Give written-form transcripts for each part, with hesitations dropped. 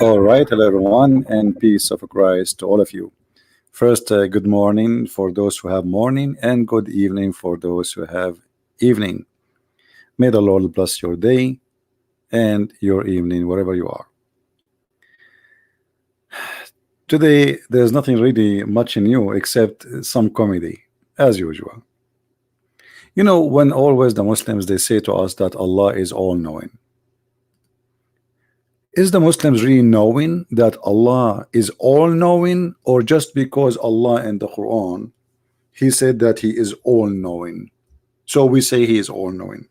All right, hello everyone, and peace of Christ to all of you. First, good morning for those who have morning, and good evening for those who have evening. May the Lord bless your day and your evening wherever you are. Today, there's nothing really much new except some comedy, as usual. You know, when always the Muslims they say to us that Allah is all-knowing. Is the Muslims really knowing that Allah is all-knowing, or just because Allah in the Quran He said that He is all-knowing, so we say He is all-knowing?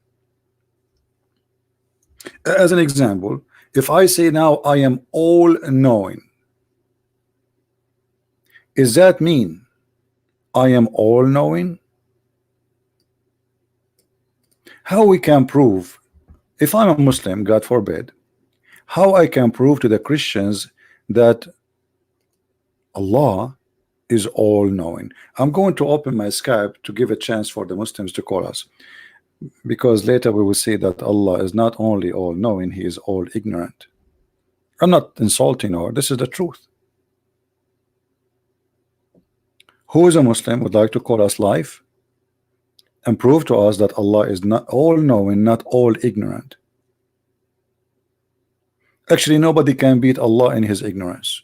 As an example, if I say now I am all-knowing, does that mean I am all-knowing? How we can prove, if I'm a Muslim, God forbid, how I can prove to the Christians that Allah is all-knowing? I'm going to open my Skype to give a chance for the Muslims to call us, because later we will see that Allah is not only all-knowing, He is all-ignorant. I'm not insulting her, this is the truth. Who is a Muslim would like to call us live and prove to us that Allah is not all-knowing, not all-ignorant? Actually, nobody can beat Allah in His ignorance.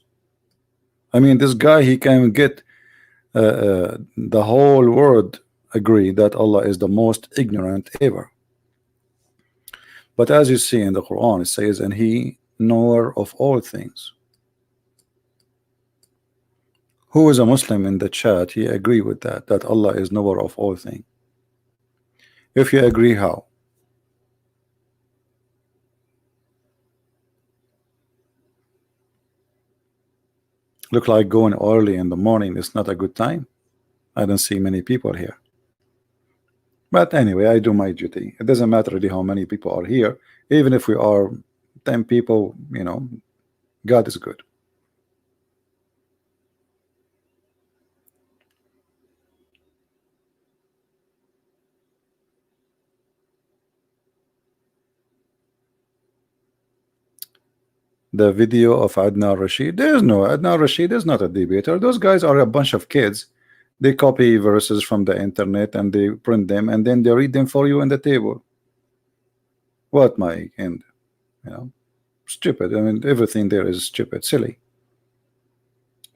I mean, this guy, he can get the whole world agree that Allah is the most ignorant ever. But as you see in the Quran, it says, and He knower of all things. Who is a Muslim in the chat? He agree with that Allah is knower of all things. If you agree, how? Look like going early in the morning is not a good time. I don't see many people here. But anyway, I do my duty. It doesn't matter really how many people are here. Even if we are 10 people, you know, God is good. The video of Adnan Rashid, there's no Adnan Rashid is not a debater. Those guys are a bunch of kids. They copy verses from the internet and they print them and then they read them for you on the table. What, my end? You know, stupid. I mean, everything there is stupid, silly.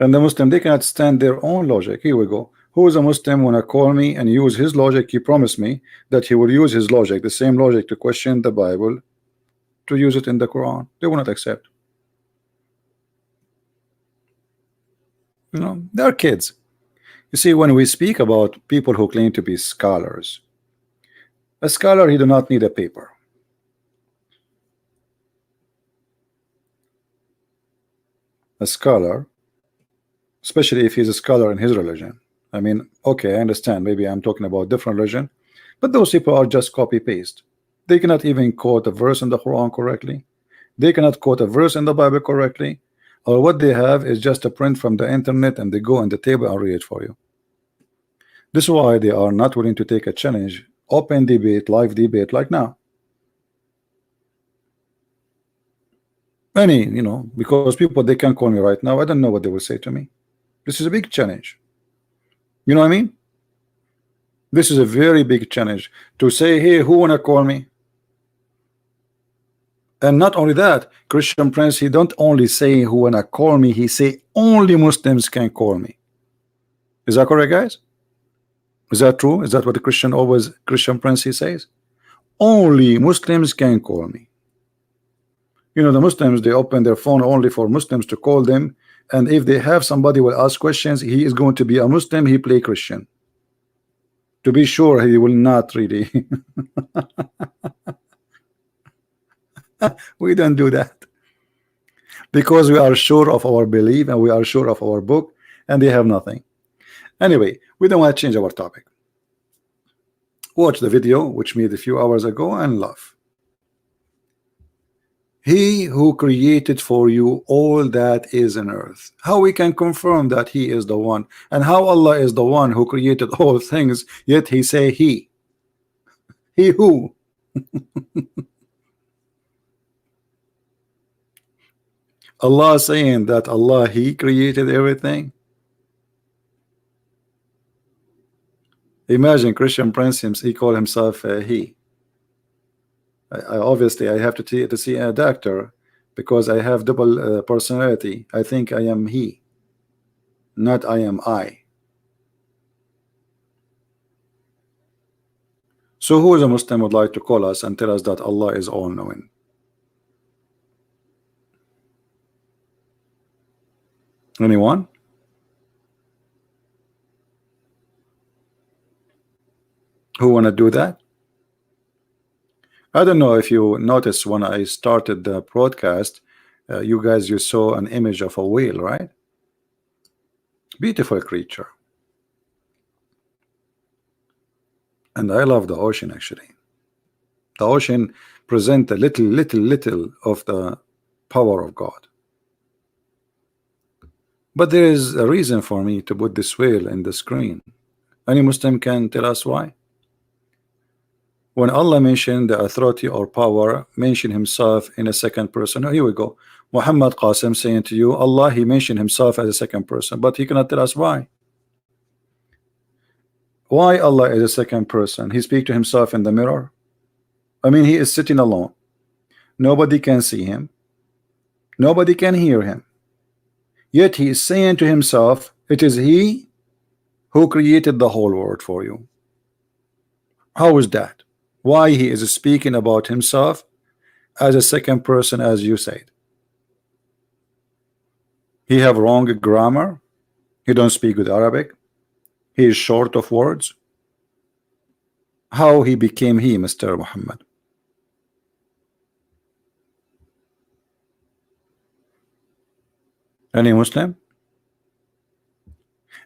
And the Muslim, they cannot stand their own logic. Here we go. Who is a Muslim when I call me and use his logic? He promised me that he will use his logic, the same logic, to question the Bible, to use it in the Quran. They will not accept. You know, they're kids. You see, when we speak about people who claim to be scholars, a scholar, he do not need a paper. A scholar, especially if he's a scholar in his religion. I mean, okay, I understand. Maybe I'm talking about different religion, but those people are just copy paste. They cannot even quote a verse in the Quran correctly. They cannot quote a verse in the Bible correctly. Or what they have is just a print from the internet and they go on the table and read it for you. This is why they are not willing to take a challenge, open debate, live debate like now. Many, you know, because people, they can call me right now. I don't know what they will say to me. This is a big challenge. You know what I mean? This is a very big challenge to say, hey, who wanna call me? And not only that, Christian Prince, he don't only say who wanna call me, he say only Muslims can call me. Is that correct, guys? Is that true? Is that what the Christian Prince he says? Only Muslims can call me. You know, the Muslims, they open their phone only for Muslims to call them, and if they have somebody will ask questions, he is going to be a Muslim, he play Christian. To be sure, he will not really. We don't do that because we are sure of our belief and we are sure of our book, and they have nothing. Anyway, we don't want to change our topic. Watch the video which made a few hours ago and laugh. He who created for you all that is in earth. How we can confirm that he is the one, and how Allah is the one who created all things, yet he say he who. Allah saying that Allah, He created everything. Imagine Christian Prince, he call himself He. Obviously I have to see a doctor because I have double personality. I think I am He, not I am I. So who is a Muslim would like to call us and tell us that Allah is all-knowing? Anyone? Who want to do that? I don't know if you noticed when I started the broadcast, you saw an image of a whale, right? Beautiful creature. And I love the ocean actually. The ocean present a little of the power of God. But there is a reason for me to put this whale in the screen. Any Muslim can tell us why? When Allah mentioned the authority or power, mentioned himself in a second person. Oh, here we go. Muhammad Qasim saying to you, Allah, he mentioned himself as a second person, but he cannot tell us why. Why Allah is a second person? He speaks to himself in the mirror. I mean, he is sitting alone. Nobody can see him. Nobody can hear him. Yet he is saying to himself, it is he who created the whole world for you. How is that? Why he is speaking about himself as a second person, as you said? He have wrong grammar. He don't speak good Arabic. He is short of words. How he became he, Mr. Muhammad? Any Muslim?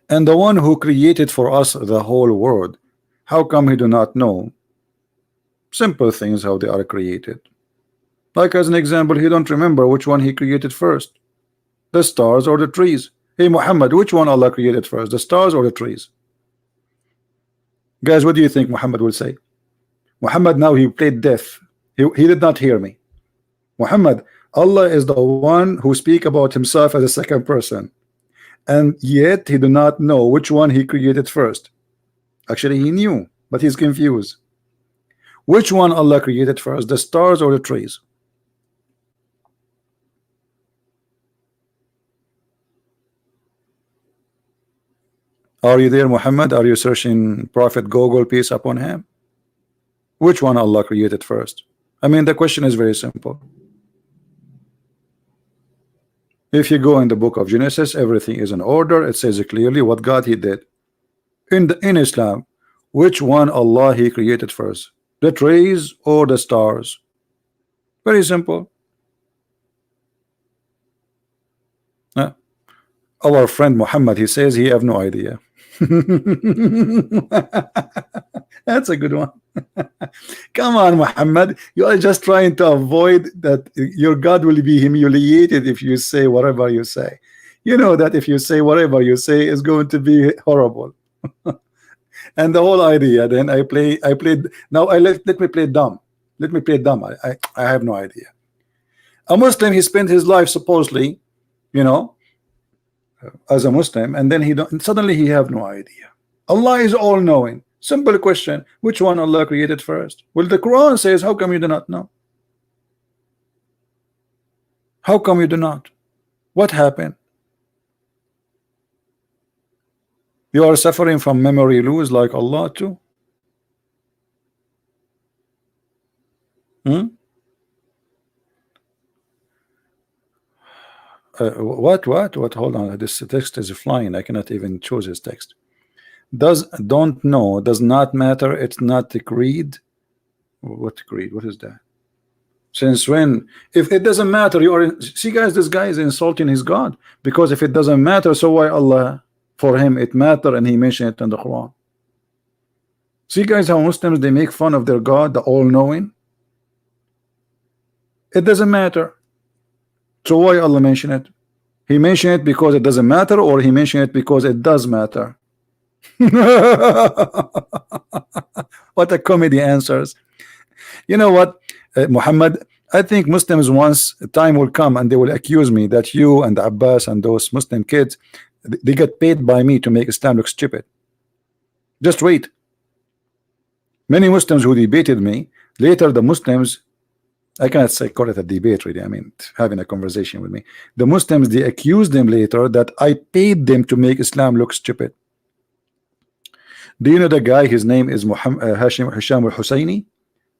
And the one who created for us the whole world, how come he do not know simple things, how they are created? Like as an example, he don't remember which one he created first, the stars or the trees. Hey Muhammad, which one Allah created first, the stars or the trees? Guys, what do you think Muhammad will say? Muhammad, now he played deaf. He did not hear me. Muhammad, Allah is the one who speak about himself as a second person, and yet he do not know which one he created first. Actually he knew, but he's confused. Which one Allah created first, the stars or the trees? Are you there, Muhammad? Are you searching Prophet Google, peace upon him? Which one Allah created first? I mean, the question is very simple. If you go in the book of Genesis, everything is in order. It says clearly what God he did. In Islam, which one Allah he created first, the trees or the stars? Very simple. Our friend Muhammad, he says he have no idea. That's a good one. Come on, Muhammad, you are just trying to avoid that your God will be humiliated if you say whatever you say. You know that if you say whatever you say is going to be horrible. And the whole idea, then I played now. Let me play dumb. Let me play dumb. I have no idea. A Muslim, he spent his life supposedly, you know, as a Muslim, and then suddenly he have no idea. Allah is all-knowing. Simple question: which one Allah created first? Well, the Quran says, how come you do not know? How come you do not? What happened? You are suffering from memory loss like Allah too? What? Hold on. This text is flying. I cannot even choose his text. Don't know does not matter. It's not a creed. What creed? What is that? Since when? If it doesn't matter, you are. See, guys, this guy is insulting his God, because if it doesn't matter, so why Allah? For him it matter, and he mentioned it in the Quran. See, guys, how Muslims, they make fun of their God, the all-knowing. It doesn't matter. So why Allah mention it? He mentioned it because it doesn't matter, or he mentioned it because it does matter? What a comedy answers. You know what, Muhammad, I think Muslims, once time will come and they will accuse me that you and Abbas and those Muslim kids, they get paid by me to make Islam look stupid. Just wait. Many Muslims who debated me, later the Muslims, I cannot say call it a debate really, I mean having a conversation with me. The Muslims, they accused them later that I paid them to make Islam look stupid. Do you know the guy? His name is Muhammad Hisham al-Husseini,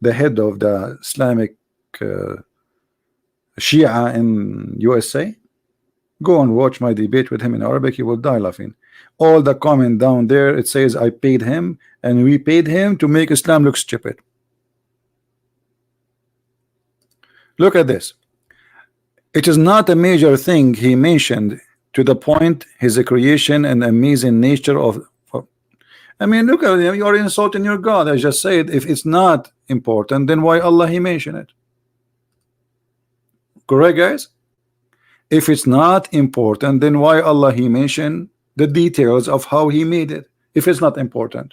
the head of the Islamic Shia in USA. Go and watch my debate with him in Arabic, you will die laughing. All the comment down there, it says I paid him and we paid him to make Islam look stupid. Look at this. It is not a major thing he mentioned, to the point his creation and amazing nature of I mean, look at it, you are insulting your God. I just said if it's not important, then why Allah he mentioned it? Correct, guys? If it's not important, then why Allah he mentioned the details of how he made it if it's not important?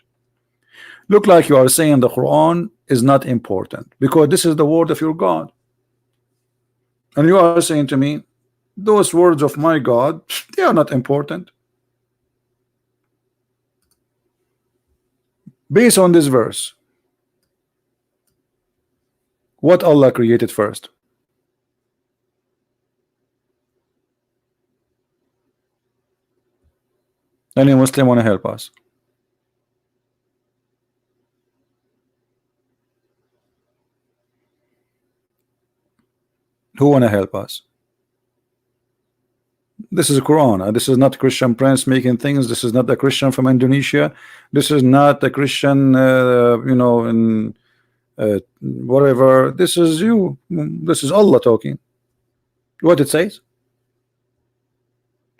Look like you are saying the Quran is not important because this is the word of your God, and you are saying to me those words of my God, they are not important. Based on this verse, what Allah created first? Any Muslim want to help us? Who want to help us? This is Quran. This is not Christian Prince making things. This is not a Christian from Indonesia. This is not a Christian, you know, in whatever. This is you. This is Allah talking. What it says?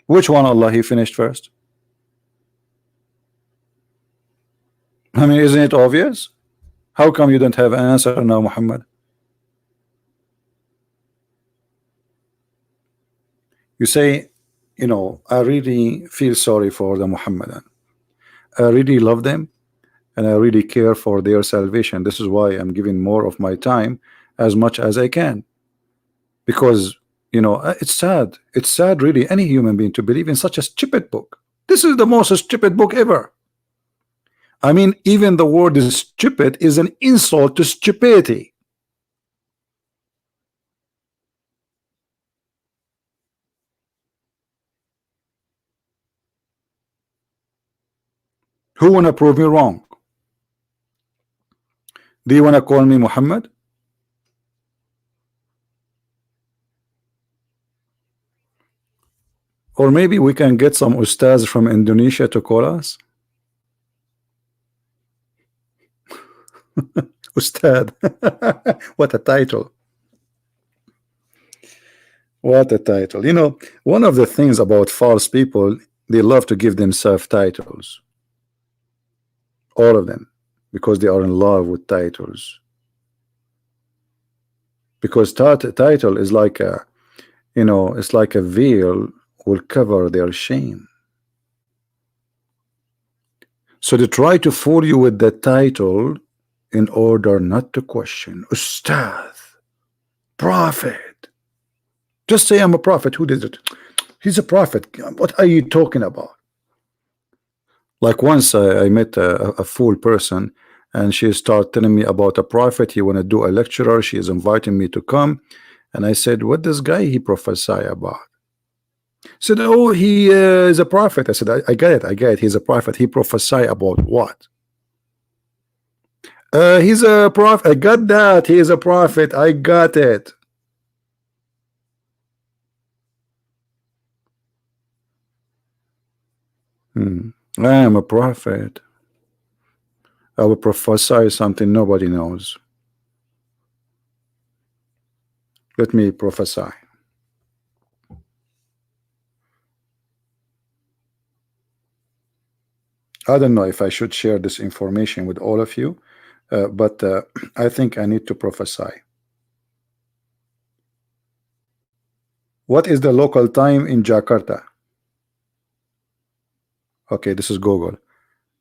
Which one Allah he finished first? I mean, isn't it obvious? How come you don't have an answer now, Muhammad? You say, you know, I really feel sorry for the Muhammadan. I really love them and I really care for their salvation. This is why I'm giving more of my time as much as I can, because you know it's sad. It's sad really, any human being to believe in such a stupid book. This is the most stupid book ever. I mean, even the word is stupid is an insult to stupidity. Who wanna prove me wrong? Do you wanna call me Muhammad? Or maybe we can get some ustaz from Indonesia to call us. Ustad. What a title. What a title. You know, one of the things about false people, they love to give themselves titles. All of them, because they are in love with titles. Because title is like a, you know, it's like a veil will cover their shame. So they try to fool you with the title in order not to question. Ustad, prophet. Just say I'm a prophet. Who did it? He's a prophet. What are you talking about? Like once I met a fool person, and she started telling me about a prophet. He want to do a lecturer. She is inviting me to come, and I said, "What this guy he prophesy about?" She said, "Oh, he is a prophet." I said, I get it. I get it. He's a prophet. He prophesy about what? He's a prophet. I got that. He is a prophet. I got it. I am a prophet. I will prophesy something nobody knows. Let me prophesy. I don't know if I should share this information with all of you, but I think I need to prophesy. What is the local time in Jakarta? Okay, this is Google.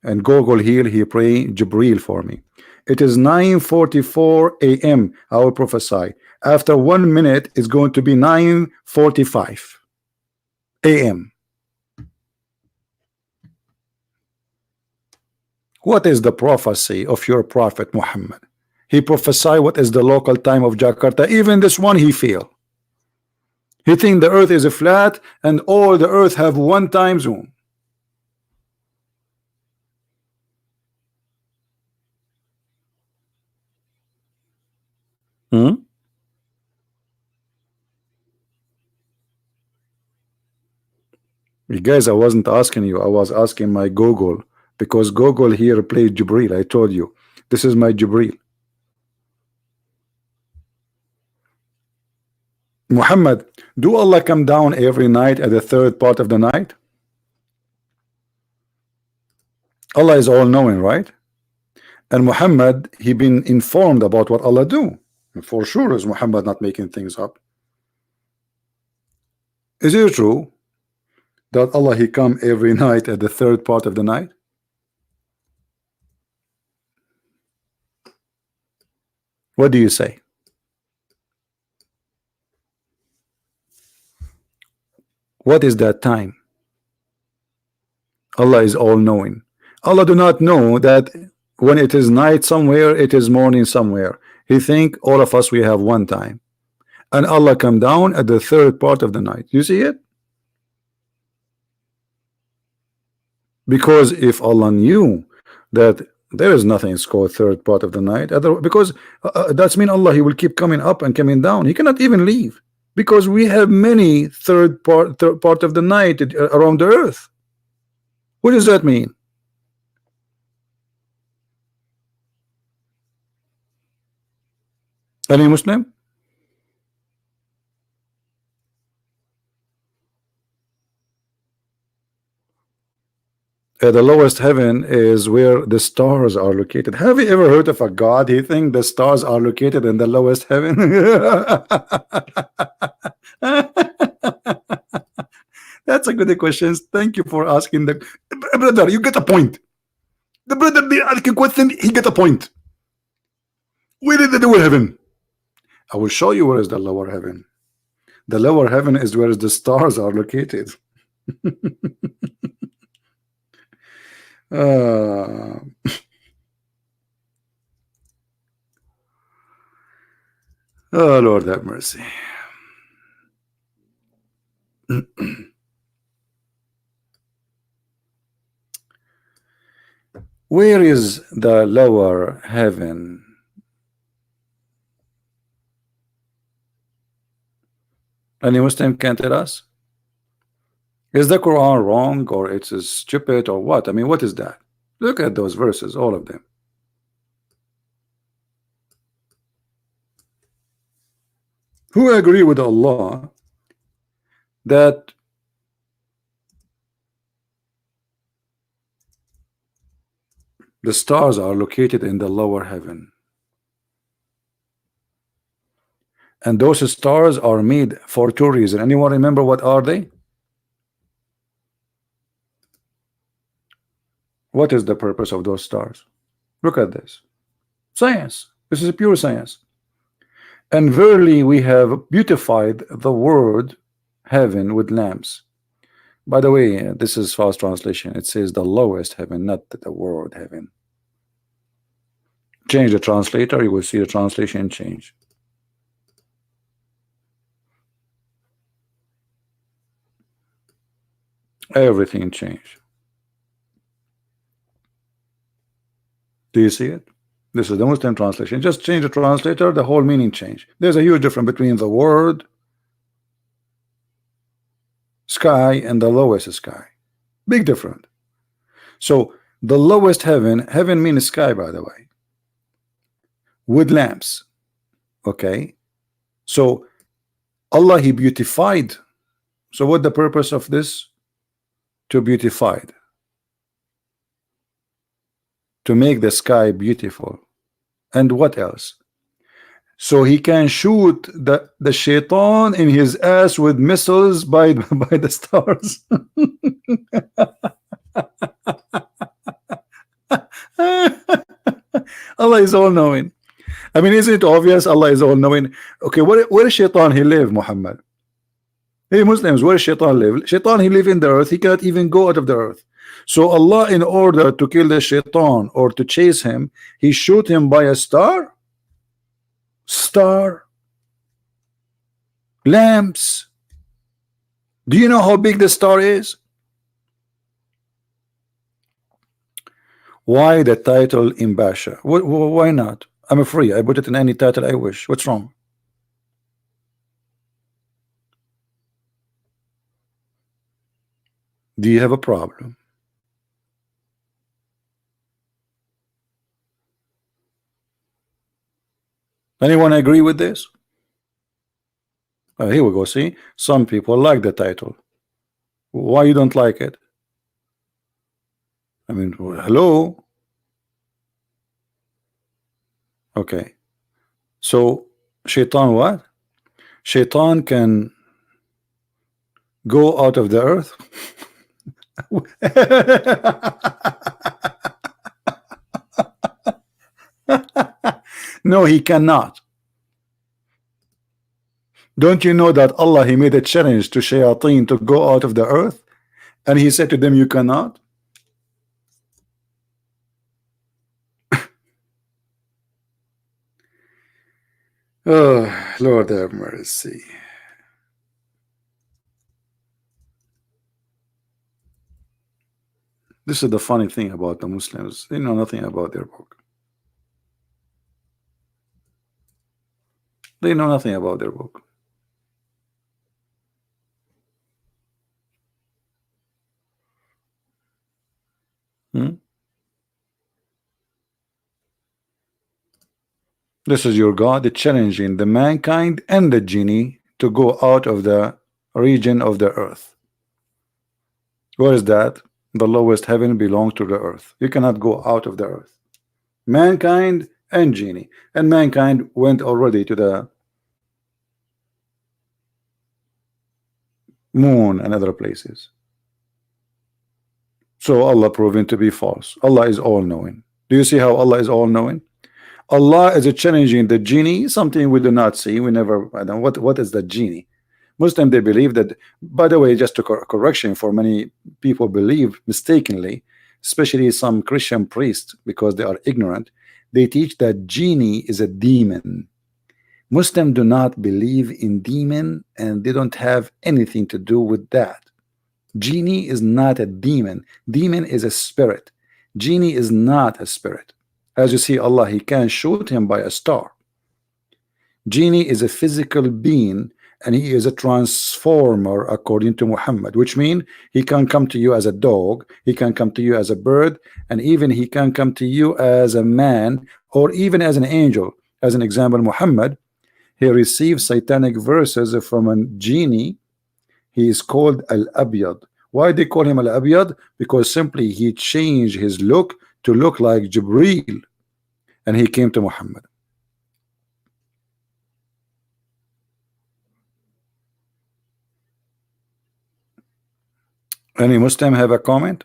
And Google here, he pray Jibril for me. It is 9:44 a.m. I will prophesy. After 1 minute, it's going to be 9:45 a.m. What is the prophecy of your prophet Muhammad? He prophesied what is the local time of Jakarta. Even this one he failed. He think the earth is a flat and all the earth have one time zone. Hmm? You guys, I wasn't asking you. I was asking my Google, because Google here played Jibril. I told you. This is my Jibril. Muhammad, do Allah come down every night at the third part of the night? Allah is all knowing, right? And Muhammad, he been informed about what Allah do. For sure is Muhammad not making things up. Is it true that Allah he come every night at the third part of the night? What do you say? What is that time? Allah is all knowing. Allah do not know that when it is night somewhere, it is morning somewhere. He think all of us we have one time, and Allah come down at the third part of the night. You see it? Because if Allah knew that there is nothing is called third part of the night, because that's mean Allah he will keep coming up and coming down. He cannot even leave, because we have many third part of the night around the earth. What does that mean? Any Muslim? The lowest heaven is where the stars are located. Have you ever heard of a God? He think the stars are located in the lowest heaven. That's a good question. Thank you for asking. The brother, you get a point. The brother be asking question, he get a point. Where is the lower heaven? I will show you where is the lower heaven. The lower heaven is where the stars are located. Oh Lord have mercy. Where is the lower heaven? Any Muslim can tell us? Is the Quran wrong, or it's stupid, or what? I mean, what is that? Look at those verses, all of them. Who agree with Allah that the stars are located in the lower heaven, and those stars are made for two reasons? Anyone remember what are they? What is the purpose of those stars? Look at this. Science. This is pure science. And verily we have beautified the word heaven with lamps. By the way, this is fast translation. It says the lowest heaven, not the word heaven. Change the translator, you will see the translation change. Everything changed. Do you see it? This is the Muslim translation. Just change the translator, the whole meaning change. There's a huge difference between the word sky and the lowest sky. Big difference. So the lowest heaven, heaven means sky, by the way, with lamps. Okay, so Allah he beautified. So what the purpose of this? To beautify, to make the sky beautiful. And what else? So he can shoot the shaitan in his ass with missiles by the stars. Allah is all knowing. I mean, isn't it obvious Allah is all knowing? Okay, where is Shaitan he live, Muhammad? Hey Muslims, where Shaitan live? Shaitan he live in the earth, he cannot even go out of the earth. So Allah, in order to kill the Shaitan or to chase him, he shoot him by a star? Star? Lamps? Do you know how big the star is? Why the title in Basha? Why not? I'm free. I put it in any title I wish. What's wrong? Do you have a problem? Anyone agree with this? Here we go. See, some people like the title. Why you don't like it? I mean, hello. Okay. So Shaitan what? Shaitan can go out of the earth. No, he cannot. Don't you know that Allah he made a challenge to shayateen to go out of the earth, and he said to them, you cannot? Oh, Lord have mercy. This is the funny thing about the Muslims. They know nothing about their book. They know nothing about their book. Hmm? This is your God challenging the mankind and the genie to go out of the region of the earth. What is that? The lowest heaven belongs to the earth. You cannot go out of the earth. Mankind and genie. And mankind went already to the moon and other places. So Allah proven to be false. Allah is all-knowing. Do you see how Allah is all-knowing? Allah is challenging the genie, something we do not see. We never, I don't know what is the genie. Muslim, they believe that, by the way, just a correction for many people believe mistakenly, especially some Christian priests, because they are ignorant, they teach that genie is a demon. Muslims do not believe in demon, and they don't have anything to do with that. Genie is not a demon. Demon is a spirit. Genie is not a spirit. As you see, Allah, he can shoot him by a star. Genie is a physical being, and he is a transformer according to Muhammad, which means he can come to you as a dog, he can come to you as a bird, and even he can come to you as a man, or even as an angel. As an example, Muhammad, he received satanic verses from a genie. He is called Al-Abyad. Why they call him Al-Abyad? Because simply he changed his look to look like Jibreel, and he came to Muhammad. Any Muslim have a comment?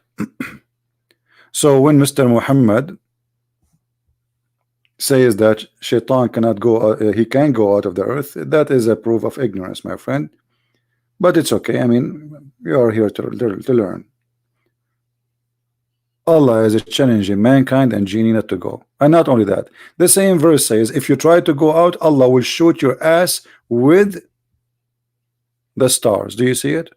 So when Mr. Muhammad says that Shaitan cannot go, he can go out of the earth, that is a proof of ignorance, my friend. But it's okay. I mean, you are here to learn. Allah is challenging mankind and genie not to go. And not only that, the same verse says, if you try to go out, Allah will shoot your ass with the stars. Do you see it?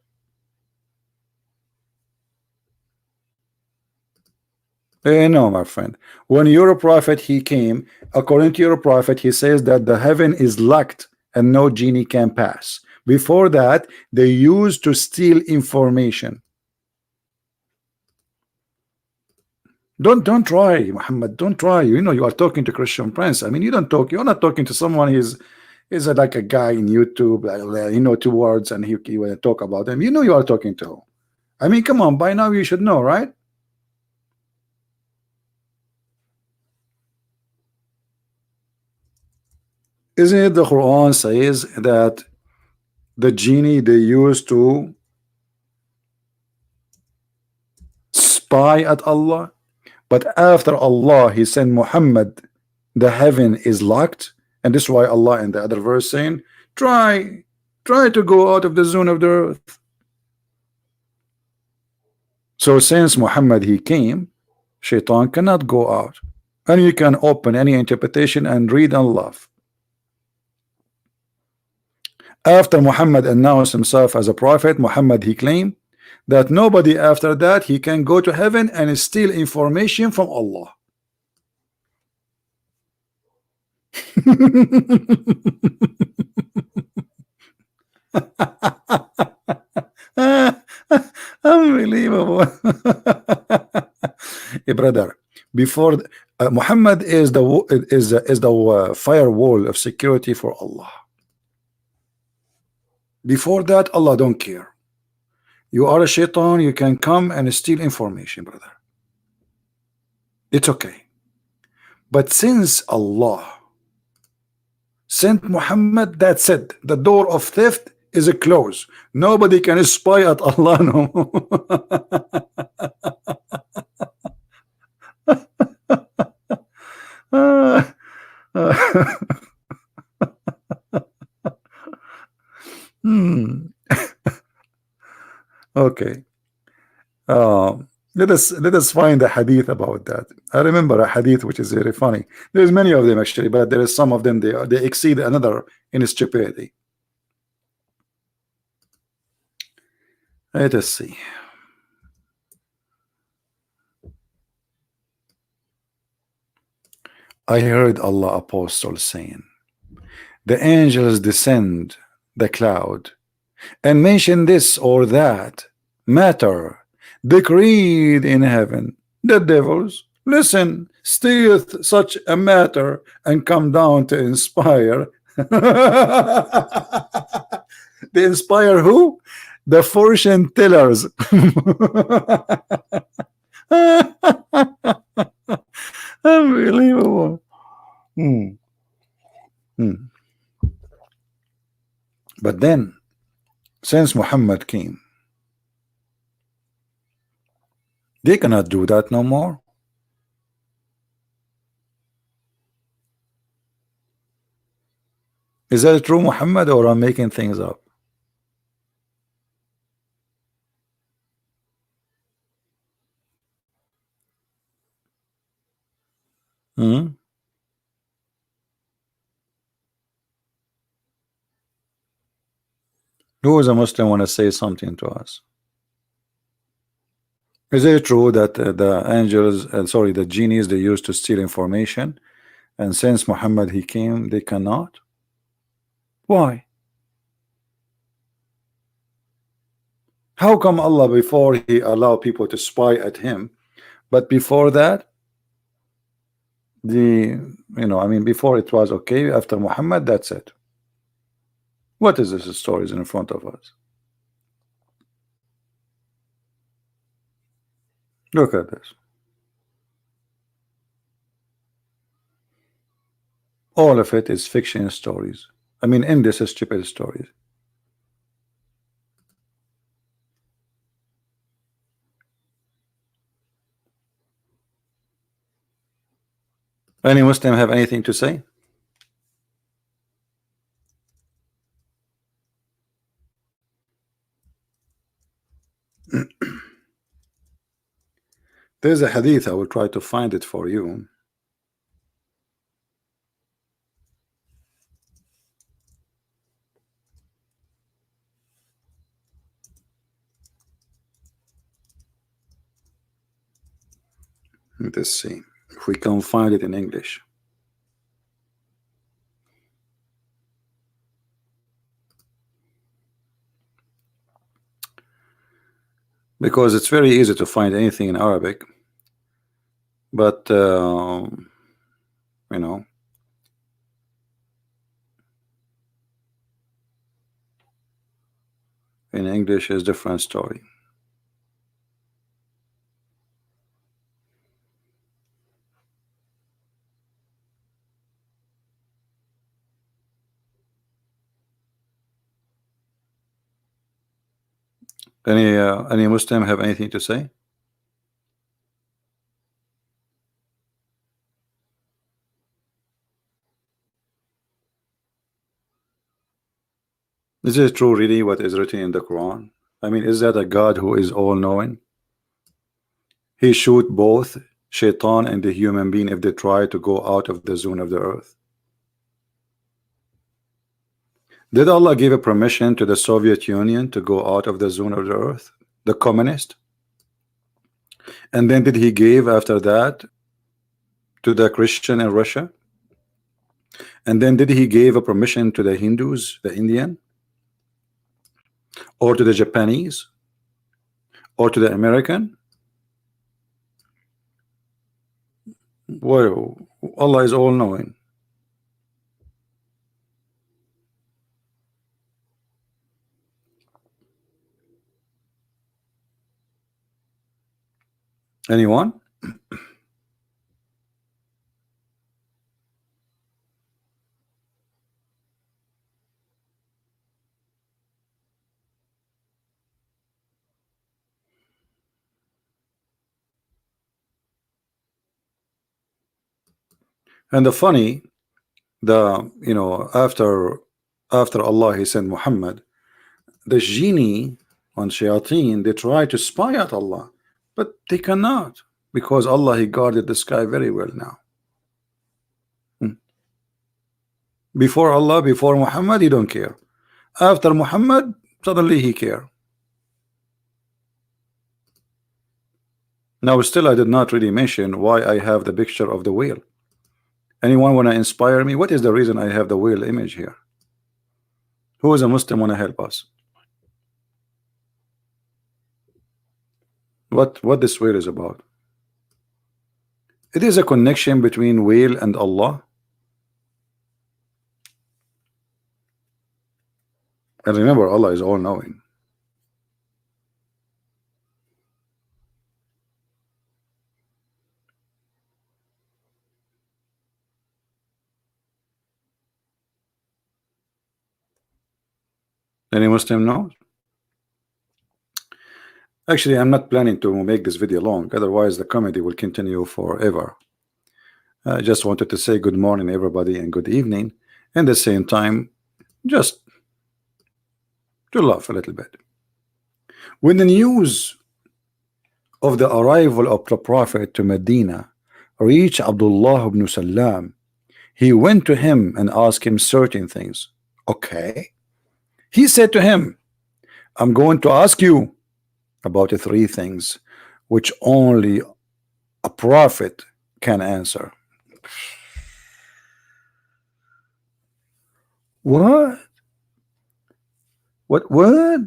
No, my friend. When your prophet he came, according to your prophet, he says that the heaven is locked and no genie can pass. Before that, they used to steal information. Don't try, Muhammad. Don't try. You know you are talking to Christian Prince. I mean, you don't talk. You're not talking to someone. Is like a guy in YouTube. You know, 2 words, and he will talk about them. You know you are talking to. I mean, come on. By now you should know, right? Isn't it the Quran says that the genie they used to spy at Allah? But after Allah He sent Muhammad, the heaven is locked, and this is why Allah in the other verse saying, try to go out of the zone of the earth. So since Muhammad he came, Shaitan cannot go out, and you can open any interpretation and read and love. After Muhammad announced himself as a prophet, Muhammad he claimed that nobody after that he can go to heaven and steal information from Allah. Unbelievable. Hey, brother, before Muhammad is the firewall of security for Allah. Before that, Allah don't care. You are a shaitan, you can come and steal information, brother. It's okay. But since Allah sent Muhammad, that's it. The door of theft is closed. Nobody can spy at Allah no more. Okay. Let us find a hadith about that. I remember a hadith which is very funny. There's many of them actually, but there is some of them they exceed another in stupidity. Let us see. I heard Allah apostle saying, the angels descend the cloud and mention this or that matter decreed in heaven. The devils listen, stealeth such a matter and come down to inspire. They inspire who? The fortune tellers. Unbelievable. But then, since Muhammad came, they cannot do that no more. Is that true, Muhammad, or I'm making things up? Hmm? Who is a Muslim want to say something to us? Is it true that the angels, sorry, the genies, they used to steal information, and since Muhammad he came, they cannot? Why? How come Allah before he allowed people to spy at him, but before that, I mean, before it was okay, after Muhammad, that's it. What is this stories in front of us? Look at this. All of it is fiction stories. I mean, endless stupid stories. Any Muslim have anything to say? There's a hadith, I will try to find it for you. Let us see if we can find it in English. Because it's very easy to find anything in Arabic, but you know, in English is different story. Any Muslim have anything to say? Is it true really what is written in the Quran? I mean, is that a God who is all-knowing? He shoot both shaitan and the human being if they try to go out of the zone of the earth. Did Allah give a permission to the Soviet Union to go out of the zone of the earth, the communist? And then did he give after that to the Christian in Russia? And then did he give a permission to the Hindus, the Indian, or to the Japanese, or to the American? Well, Allah is all-knowing. Anyone? And the funny, after Allah he sent Muhammad, the genie on shayateen, they try to spy at Allah, but they cannot, because Allah he guarded the sky very well now. Before Allah, before Muhammad, he don't care. After Muhammad, suddenly he care. Now still I did not really mention why I have the picture of the whale. Anyone want to inspire me? What is the reason I have the whale image here? Who is a Muslim want to help us? What this whale is about? It is a connection between whale and Allah. And remember, Allah is all-knowing. Any Muslim knows? Actually, I'm not planning to make this video long, otherwise the comedy will continue forever. I just wanted to say good morning everybody and good evening, and at the same time just to laugh a little bit. When the news of the arrival of the Prophet to Medina reached Abdullah ibn Salam, he went to him and asked him certain things. Okay. He said to him, I'm going to ask you about the three things which only a prophet can answer. What? What?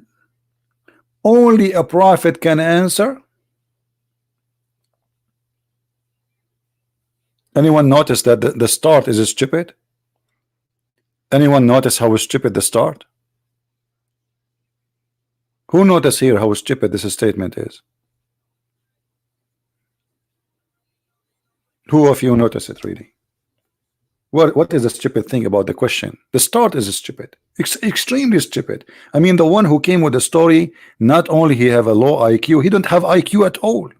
Only a prophet can answer? Anyone notice that the start is stupid? Anyone notice how stupid the start? Who notice here how stupid this statement is? Who of you notice it really? What is the stupid thing about the question? The start is stupid, extremely stupid. I mean, the one who came with the story, not only he have a low IQ, he don't have IQ at all.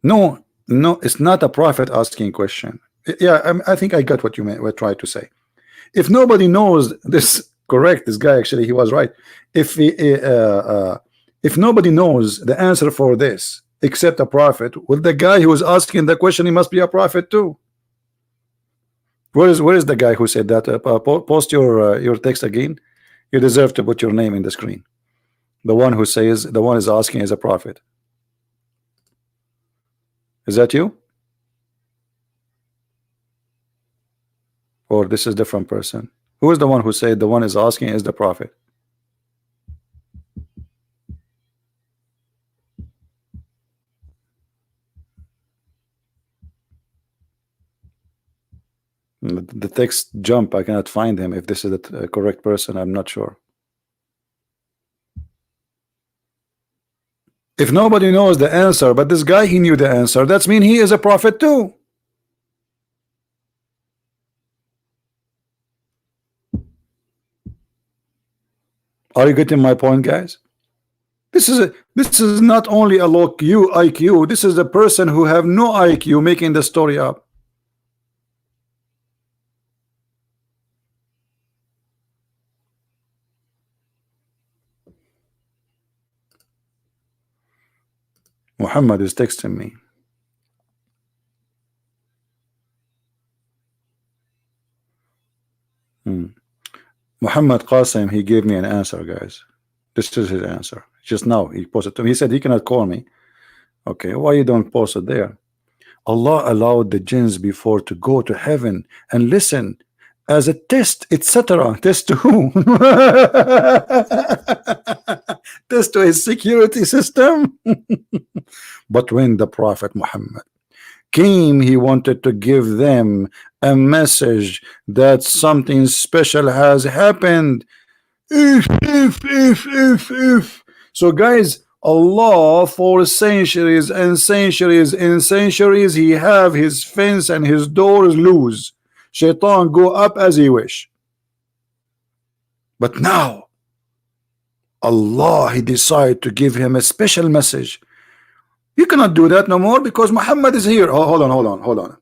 No, it's not a prophet asking question. Yeah, I think I got what you were trying to say. If nobody knows this, correct, this guy actually he was right. If nobody knows the answer for this except a prophet, well, the guy who was asking the question, he must be a prophet too. Where is the guy who said that? Post your text again. You deserve to put your name in the screen. The one who says the one is asking is a prophet. Is that you? Or this is different person? Who is the one who said the one is asking is the prophet? The text jump, I cannot find him. If this is the correct person, I'm not sure. If nobody knows the answer, but this guy he knew the answer, that's mean he is a prophet too. Are you getting my point, guys? This is not only a low IQ. This is a person who have no IQ making the story up. Muhammad is texting me. Muhammad Qasim, he gave me an answer, guys. This is his answer. Just now he posted to me. He said he cannot call me. Okay, why you don't post it there? Allah allowed the jinns before to go to heaven and listen as a test, etc. Test to who? Test to his security system. But when the Prophet Muhammad came, he wanted to give them a message that something special has happened. If. So guys, Allah for centuries and centuries and centuries, he have his fence and his doors loose. Shaitan go up as he wish. But now Allah, he decided to give him a special message. You cannot do that no more because Muhammad is here. Oh, hold on.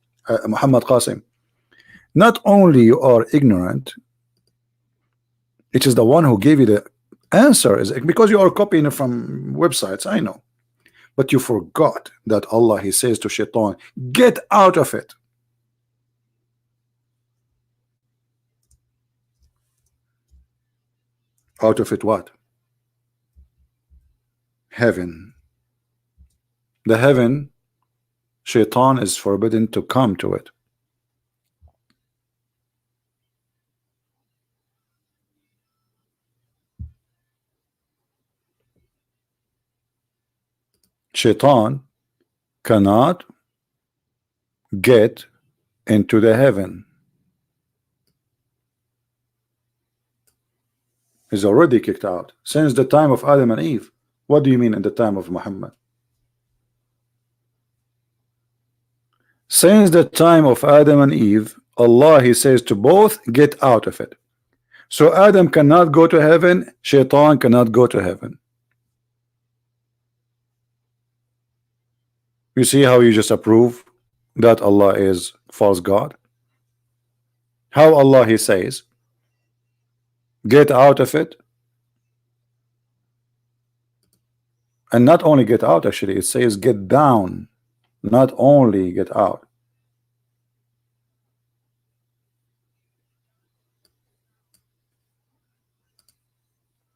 Muhammad Qasim. Not only you are ignorant, it is the one who gave you the answer, is because you are copying it from websites, I know. But you forgot that Allah, he says to Shaitan, get out of it. Out of it what? Heaven. The heaven, Shaitan is forbidden to come to it. Shaitan cannot get into the heaven. He's already kicked out since the time of Adam and Eve. What do you mean in the time of Muhammad? Since the time of Adam and Eve, Allah, he says to both, get out of it. So Adam cannot go to heaven, Shaitan cannot go to heaven. You see how you just approve that Allah is false God? How Allah, he says, get out of it. And not only get out, actually, it says get down. Not only get out.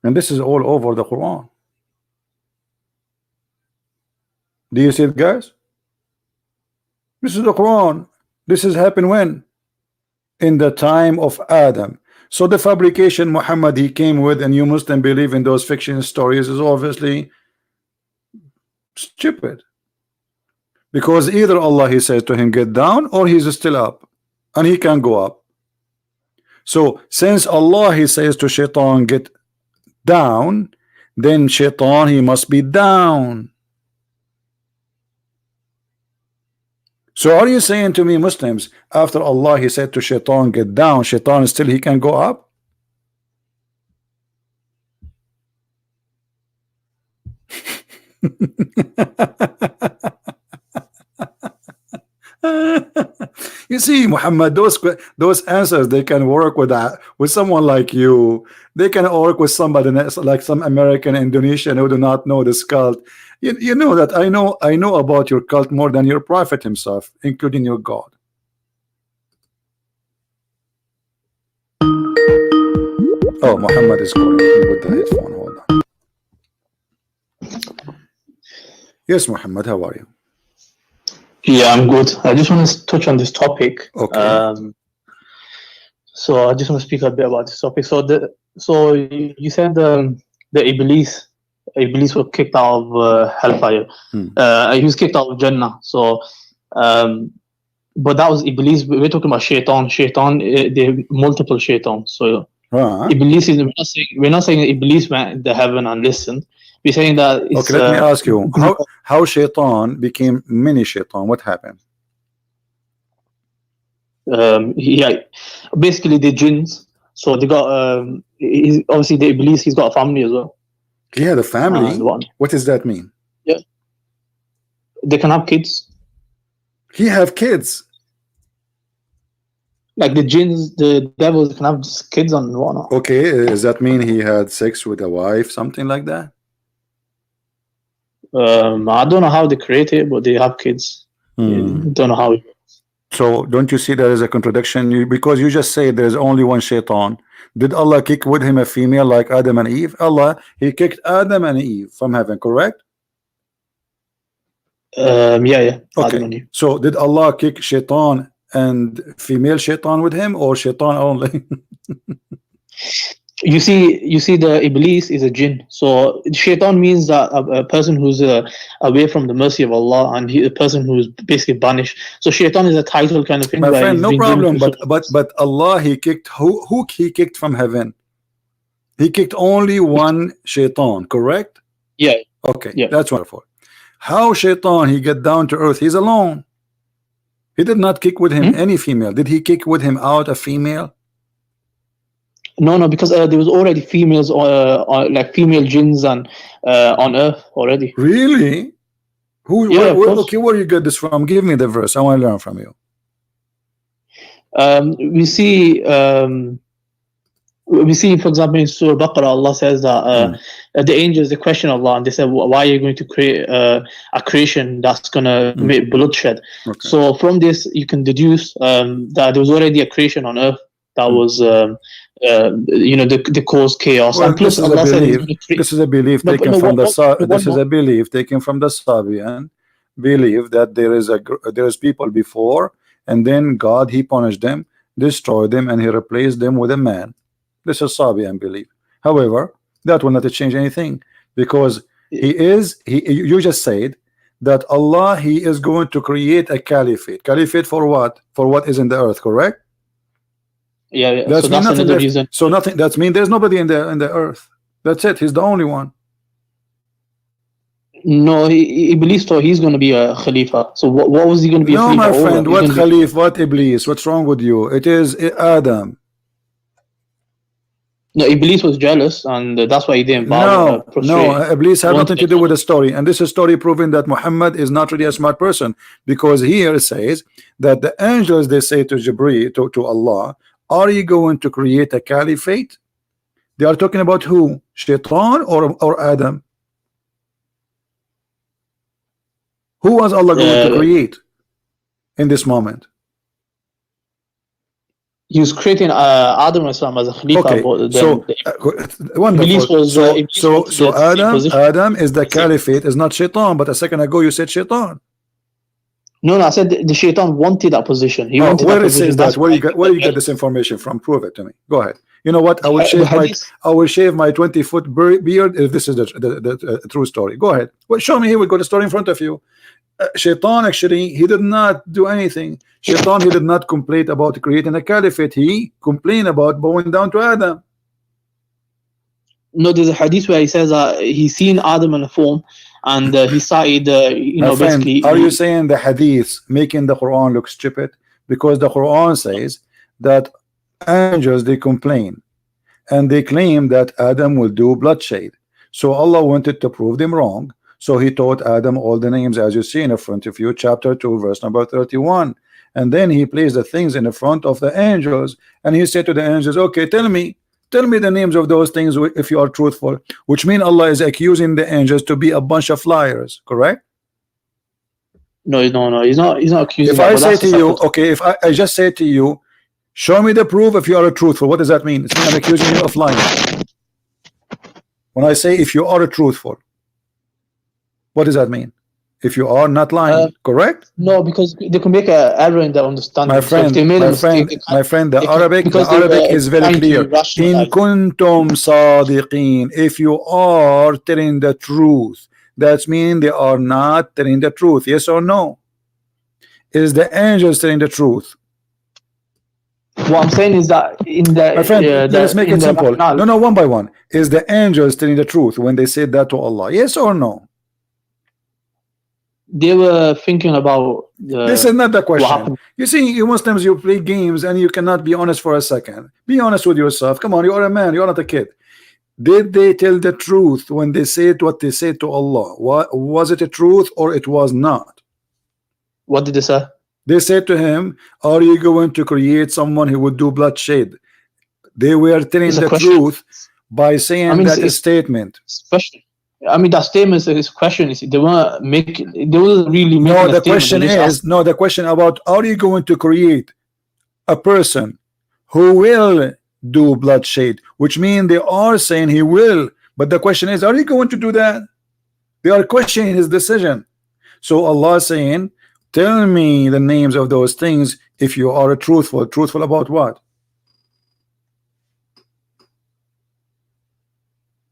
And this is all over the Quran. Do you see it, guys? This is the Quran. This has happened when? In the time of Adam. So the fabrication Muhammad he came with, and you Muslim believe in those fiction stories, is obviously stupid. Because either Allah, he says to him, get down, or he's still up. And he can go up. So since Allah, he says to Shaitan, get down, then Shaitan, he must be down. So are you saying to me, Muslims, after Allah, he said to Shaitan, get down, Shaitan still he can go up? You see, Muhammad, those answers, they can work with someone like you. They can work with somebody like some American, Indonesian who do not know this cult. You know that I know about your cult more than your prophet himself, including your God. Oh, Muhammad is calling. Let me put the headphone. Hold on. Yes, Muhammad, how are you? Yeah, I'm good. I just want to touch on this topic. Okay. So I just want to speak a bit about this topic. So you said the Iblis was kicked out of hellfire. He was kicked out of Jannah. So, but that was Iblis. We're talking about Shaitan. There are multiple Shaitan. So Iblis is. We're not saying that Iblis went into heaven and listened. We're saying that it's, okay, let me ask you, how Shaitan became mini Shaitan? What happened? Yeah, basically the jinns. So they got obviously the Iblis. He's got a family as well. He had a family. What does that mean? Yeah, they can have kids. He have kids. Like the jinns, the devils can have kids and whatnot. Okay, does that mean he had sex with a wife, something like that? I don't know how they create it, but they have kids. Don't know how. So don't you see there is a contradiction? Because you just say there's only one shaitan. Did Allah kick with him a female like Adam and Eve? Allah, he kicked Adam and Eve from heaven, correct? Yeah. Okay. So did Allah kick shaitan and female shaitan with him, or shaitan only? You see, the Iblis is a jinn. So shaitan means that a person who's away from the mercy of Allah, and a person who's basically banished. So shaitan is a title kind of thing. My friend, no problem. But Allah, he kicked who he kicked from heaven? He kicked only one shaitan, correct? Yeah. Okay. Yeah. That's wonderful. How shaitan he get down to earth? He's alone. He did not kick with him any female. Did he kick with him out a female? No, because there was already females, like female jinns, and on earth already. Really? Who? Yeah, okay, where you get this from? Give me the verse. I want to learn from you. We see, for example, in Surah Baqarah, Allah says that the angels, they question Allah, and they said, "Why are you going to create a creation that's going to make bloodshed?" Okay. So from this, you can deduce that there was already a creation on earth that was. The cause chaos. Well, and plus, this is a belief taken from the Sabian belief that there is people before, and then God he punished them, destroyed them, and he replaced them with a man. This is Sabian belief. However, that will not change anything, because you just said that Allah he is going to create a caliphate. Caliphate for what? For what is in the earth, correct? Yeah. That's another reason. So nothing. That means there's nobody in the earth. That's it. He's the only one. No, he believes so. He's going to be a khalifa. So what was he going to be? No, my friend. What khalif? What Iblis? What's wrong with you? It is Adam. No, Iblis was jealous, and that's why he didn't bow. No, Iblis had nothing to do with the story, and this is story proving that Muhammad is not really a smart person, because here it says that the angels they say to Jibreel to Allah, are you going to create a caliphate? They are talking about who? Shaitan or Adam? Who was Allah going to create in this moment? He was creating Adam as a khalifa. Okay, so wonderful. So Adam is the caliphate, is not Shaitan. But a second ago you said Shaitan. No, I said the shaitan wanted that position. He wanted where that it says that? Where you get this information from? Prove it to me. Go ahead. You know what? I will shave my 20-foot beard if this is the true story. Go ahead. Well, show me here. We got the story in front of you. Shaitan actually he did not do anything. Shaitan he did not complain about creating a caliphate. He complained about bowing down to Adam. No, there's a hadith where he says he seen Adam in a form. And he started, basically. Are you saying the hadith making the Quran look stupid? Because the Quran says that angels they complain, and they claim that Adam will do bloodshed. So Allah wanted to prove them wrong. So He taught Adam all the names, as you see in front of you, chapter 2, verse number 31. And then He placed the things in the front of the angels, and He said to the angels, "Okay, tell me the names of those things if you are truthful," which means Allah is accusing the angels to be a bunch of liars, correct? No, he's not accusing. If I say to you, okay, if I just say to you, show me the proof if you are truthful, what does that mean? It's I'm accusing you of lying. When I say if you are truthful, what does that mean? If you are not lying, correct? No, because they can make an error in their understanding. My friend, the Arabic is very clear. In kuntum sadiqin, if you are telling the truth, that means they are not telling the truth. Yes or no? Is the angels telling the truth? What I'm saying is that in the my friend, let's make it simple. No, one by one. Is the angels telling the truth when they said that to Allah? Yes or no? They were thinking about this is not the question. You see, you Muslims, you play games and you cannot be honest for a second. Be honest with yourself. Come on, you are a man, you are not a kid. Did they tell the truth when they said what they said to Allah? Was it a truth or it was not? What did they say? They said to him, are you going to create someone who would do bloodshed? They were telling the truth by saying that statement. I mean, that statement is a question. They weren't making. They wasn't really making No, a the statement. question They just is asked, no. The question about are you going to create a person who will do bloodshed, which means they are saying he will, but the question is, are you going to do that? They are questioning his decision. So Allah is saying, tell me the names of those things if you are truthful. Truthful about what?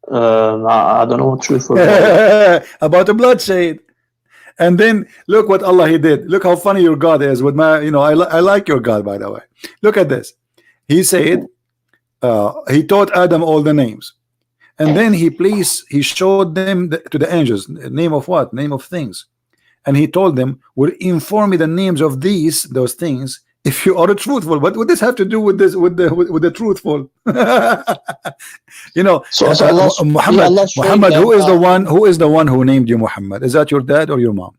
I don't know what truthful About the bloodshed. And then look what Allah he did. Look how funny your God is with my, I like your God, by the way. Look at this. He said, he taught Adam all the names, and then he showed them to the angels, name of what? Name of things. And he told them, will inform me the names of those things if you are truthful. What would this have to do with this, with the truthful? So Allah, Muhammad, who is the one who named you Muhammad? Is that your dad or your mom?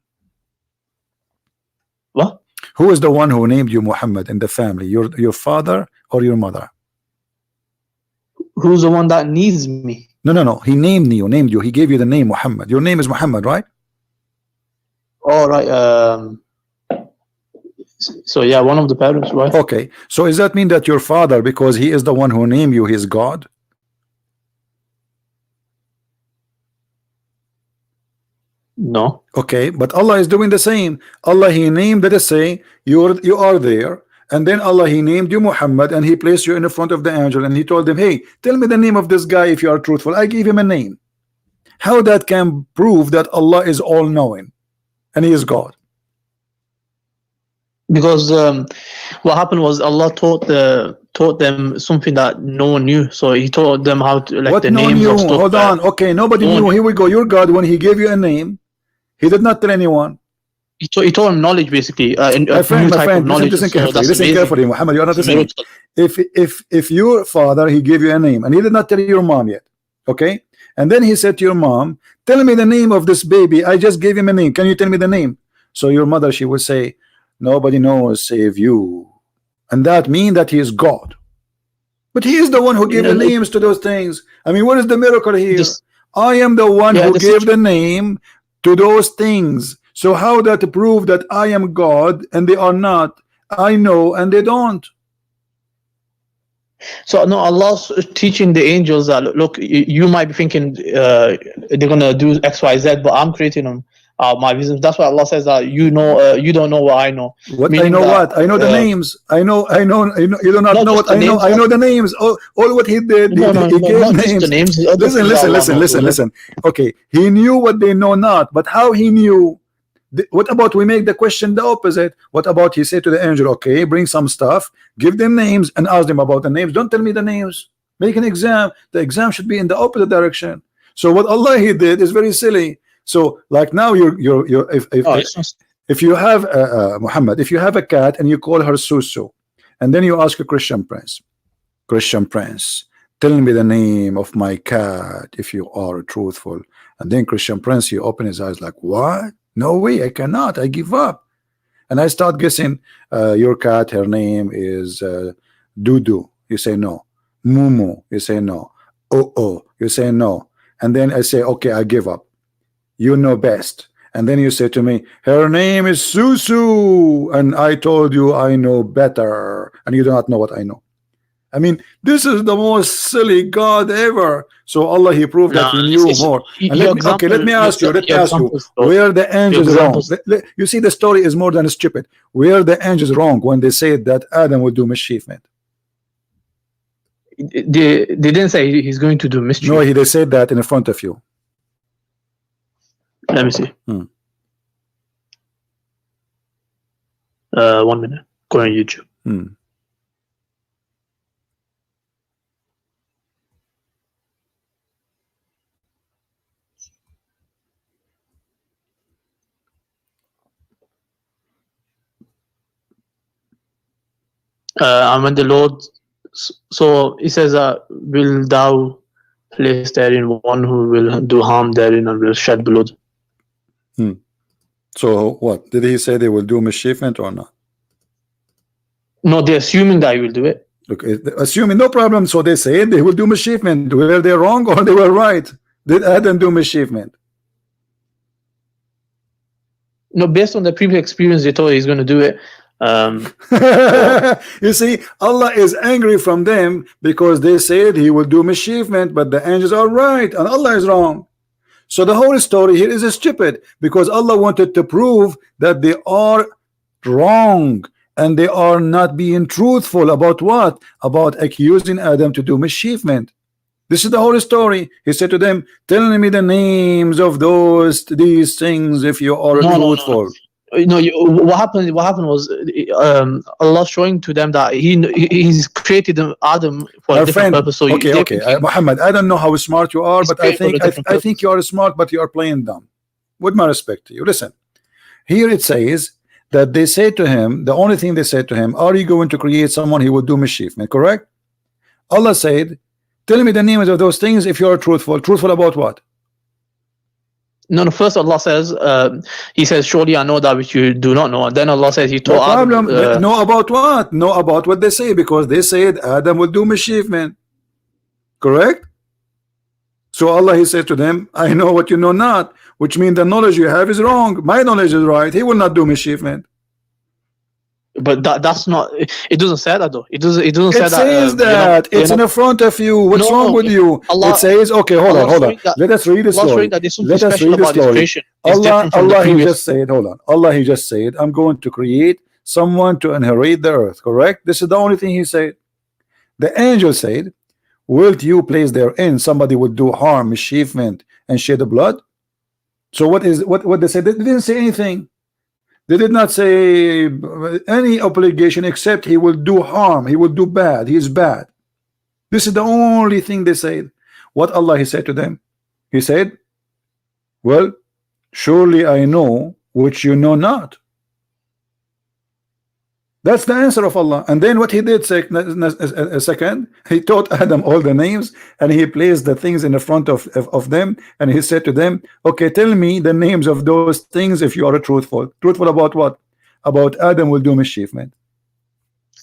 What? Who is the one who named you Muhammad in the family? Your father or your mother? Who's the one that needs me? No. He named you. He gave you the name Muhammad. Your name is Muhammad, right? All right. So yeah, one of the parents, right? Okay. So does that mean that your father, because he is the one who named you, his God? No. Okay, but Allah is doing the same. Allah he named, let us say you are there, and then Allah he named you Muhammad, and he placed you in the front of the angel, and he told them, hey, tell me the name of this guy if you are truthful. I gave him a name. How that can prove that Allah is all knowing and he is God? Because what happened was Allah taught them something that no one knew. So he taught them how to, like, what the no names knew? of stuff. Hold on. Okay, nobody knew. Here we go. Your God, when he gave you a name, he did not tell anyone. He taught them knowledge, basically. My friend, listen carefully. Listen carefully, Muhammad. You are not listening. If your father he gave you a name and he did not tell your mom yet, okay, and then he said to your mom, tell me the name of this baby. I just gave him a name. Can you tell me the name? So your mother, she would say, nobody knows save you, and that means that he is God. But he is the one who gave the names to those things. I mean, what is the miracle here? I am the one who gave the name to those things. So how that prove that I am God and they are not? I know and they don't. So no, Allah's teaching the angels that look, you might be thinking they're gonna do X, Y, Z, but I'm creating them. My visions. That's why Allah says that you don't know what I know. What I know, what I know the names. I know. You do not know what I know. I know the names. All what he did. He gave names. Listen. Okay, he knew what they know not, but how he knew? What about we make the question the opposite? What about he said to the angel, okay, bring some stuff, give them names, and ask them about the names. Don't tell me the names. Make an exam. The exam should be in the opposite direction. So what Allah he did is very silly. So like now if you have Muhammad, if you have a cat and you call her Susu, and then you ask a Christian prince, tell me the name of my cat if you are truthful. And then Christian prince, he opened his eyes like, what? No way, I cannot. I give up. And I start guessing, your cat, her name is Dudu. You say no. Mumu. You say no. Oh. You say no. And then I say, okay, I give up. You know best. And then you say to me, her name is Susu. And I told you I know better. And you do not know what I know. I mean, this is the most silly God ever. So Allah he proved that he knew more. And let me ask you, where the angels wrong? You see, the story is more than stupid. Where the angels wrong when they said that Adam would do mischievement? They didn't say he's going to do mischief. No, they said that in front of you. Let me see. 1 minute. Go on YouTube. And when the Lord, so he says, will thou place therein one who will do harm therein and will shed blood? So what? Did he say they will do mischievement or not? No, they're assuming that he will do it. Okay, assuming, no problem. So they say they will do mischievement. Were they wrong or they were right? Did Adam do mischievement? No, based on the previous experience, they thought he's going to do it. You see, Allah is angry from them because they said he will do mischievement, but the angels are right and Allah is wrong. So the whole story here is stupid because Allah wanted to prove that they are wrong and they are not being truthful about what? About accusing Adam to do mischievement. This is the whole story. He said to them, tell me the names of these things if you are truthful. What happened was Allah showing to them that he's created Adam for a different purpose. So okay, Muhammad, I don't know how smart you are, but I think you are smart, but you are playing dumb. With my respect to you, listen. Here it says that they say to him, the only thing they said to him, are you going to create someone who would do mischievement? Correct? Allah said, tell me the names of those things if you are truthful. Truthful about what? No, first Allah says, He says, surely I know that which you do not know. And then Allah says, He told Adam. Know about what? Know about what they say, because they said Adam will do mischievement. Correct? So Allah, He said to them, I know what you know not, which means the knowledge you have is wrong. My knowledge is right. He will not do mischievement. But that's not. It doesn't say that though. It doesn't. It says that it's in the front of you. What's wrong with you? Allah, it says, okay, hold on. Let us read the story. Let us read the story. Allah, He just said, hold on. Allah, He just said, I'm going to create someone to inherit the earth. Correct? This is the only thing He said. The angel said, wilt you place therein somebody would do harm, mischievement, and shed the blood? So what they said? They didn't say anything. They did not say any obligation except he will do harm, he will do bad, he is bad. This is the only thing they said. What Allah, He said to them? He said, well, surely I know which you know not. That's the answer of Allah. And then what He did second, He taught Adam all the names and He placed the things in the front of them, and He said to them, okay, tell me the names of those things if you are truthful. Truthful about what? About Adam will do mischievement.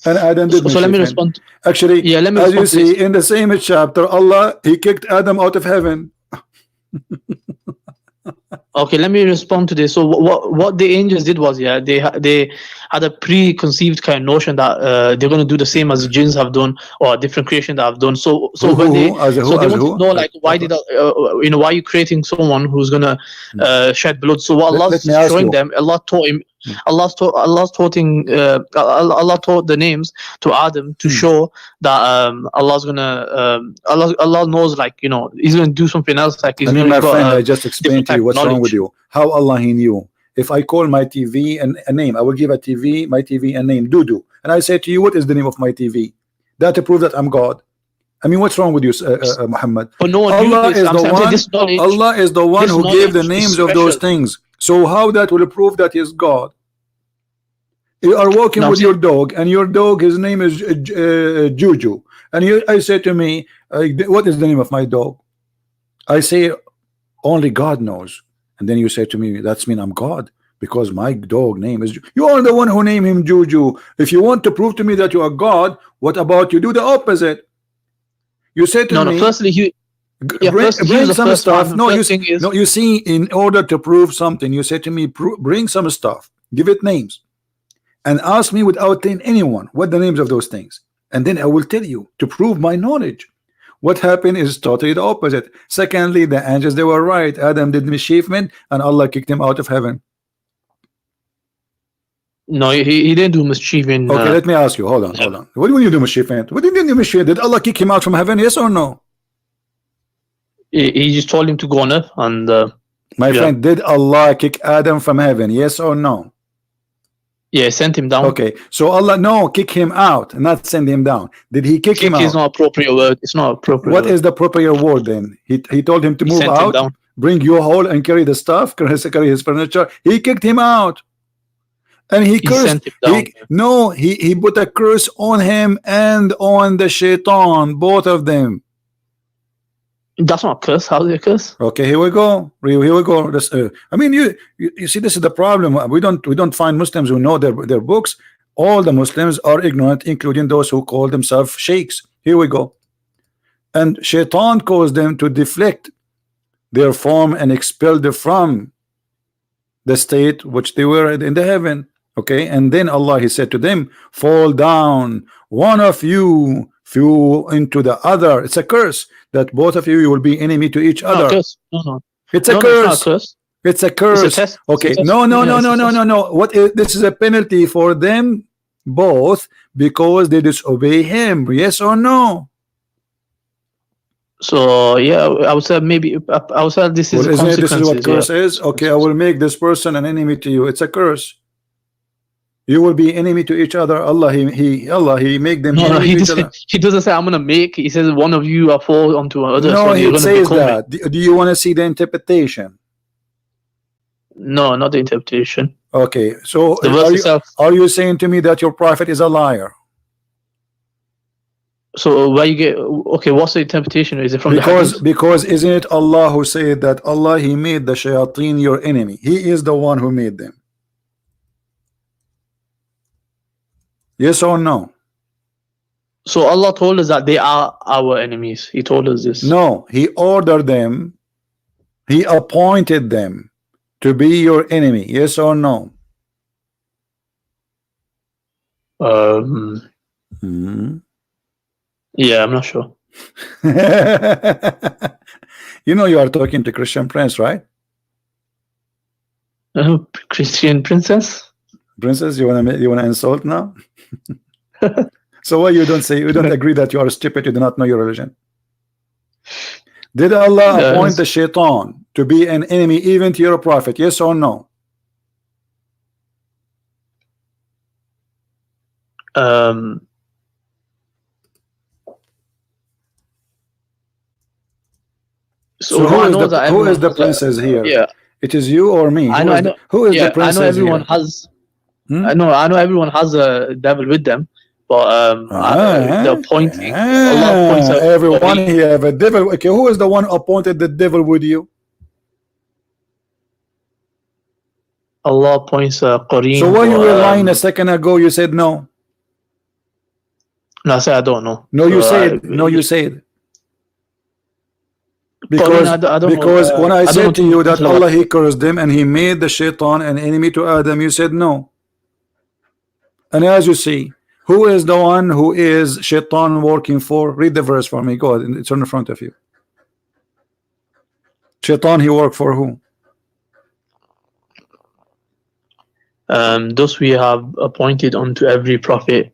And Adam did mischievement. So let me respond. Actually, yeah, as you see in the same chapter, Allah, He kicked Adam out of heaven. Okay, let me respond to this. So what the angels did was, yeah, they had a preconceived kind of notion that they're going to do the same as the jinns have done or a different creation that have done. So when they want to know, like, why did why are you creating someone who's going to shed blood? So what Allah's showing them, Allah taught him. Allah taught the names to Adam to show that Allah's gonna Allah knows, like, He's gonna do something else. Like, He's my friend, I just explained to you what's wrong with you. How Allah, He knew. If I call my TV a name, I will give my TV a name, Dudu, and I say to you, what is the name of my TV? That to prove that I'm God. I mean, what's wrong with you, Muhammad? But no one Allah is the one who gave the names of those things. So how that will prove that He is God? You are walking with your dog, and your dog, his name is Juju, and I say to me, what is the name of my dog? I say, only God knows. And then you say to me, that's mean I'm God, because my dog name is you are the one who named him Juju. If you want to prove to me that you are God, what about you do the opposite? You say to me, firstly, bring some stuff. You see, in order to prove something, you say to me, bring some stuff, give it names, and ask me without telling anyone what the names of those things, and then I will tell you to prove my knowledge. What happened is totally the opposite. Secondly, the angels, they were right. Adam did mischievement and Allah kicked him out of heaven. No, he didn't do mischievement. Okay, let me ask you. Hold on. What do you do mischievement? What did you do mischievement? Did Allah kick him out from heaven? Yes or no? He just told him to go on earth. And my friend, did Allah kick Adam from heaven? Yes or no? Yeah, sent him down. Okay, so Allah, kick him out, not send him down. Did He kick him out? It's not appropriate word. It's not appropriate. What is the appropriate word then? He told him to move out, bring your hole and carry the stuff, carry his furniture. He kicked him out, and he cursed. He put a curse on him and on the shaitan, both of them. That's not a curse. How is it a curse? Okay, here we go. I mean, you see, this is the problem. We don't find Muslims who know their books. All the Muslims are ignorant, including those who call themselves sheikhs. Here we go. And shaitan caused them to deflect their form and expelled them from the state which they were in the heaven. Okay, and then Allah, he said to them, fall down, one of you flew into the other. It's a curse that both of you will be enemy to each No, other. curse. No. It's a No, it's not a curse. curse. It's a It's a curse. test. Okay, It's a test. no, Yeah, it's a test. no. What is this? Is a penalty for them both because they disobey him. Yes or no? So yeah, I would say maybe I would say this is Well, the isn't it? This is what consequences. curse is. Okay, I will make this person an enemy to you. It's a curse. You will be enemy to each other. Allah, he make them No, enemy he to each doesn't. other. He doesn't say I'm gonna make. He says one of you are fall onto another. No, So you're it gonna says become that. Do you want to see the interpretation? No, not the interpretation. Okay, so The verse itself. are you saying to me that your prophet is a liar? So where you get? Okay, what's the interpretation? Is it from the hadith? Because isn't it Allah who said that Allah, he made the shayateen your enemy? He is the one who made them. Yes or no? So Allah told us that they are our enemies. He told us this. No, he ordered them, he appointed them to be your enemy. Yes or no? Yeah, I'm not sure. You know you are talking to Christian Prince, right? Christian princess. Princess, you wanna insult now? So why you don't say, you don't agree that you are stupid, you do not know your religion? Did Allah appoint the shaitan to be an enemy even to your prophet? Yes or no? So who is the princess here? Yeah, it is you or me? I know. Who is yeah, the princess I know everyone here? has. I know everyone has a devil with them, but the appointing. Allah appoints everyone here have a devil. Okay, who is the one appointed the devil with you? Allah appoints Qareen. So why you were lying a second ago? You said no. No, I said I don't know. No, you said no. You said because I don't because know, when I said to you that know Allah, he cursed them and he made the shaitan an enemy to Adam, you said no. And as you see, who is the one who is shaitan working for? Read the verse for me. Go ahead. It's on the front of you. Shaitan, he worked for who? Thus we have appointed unto every prophet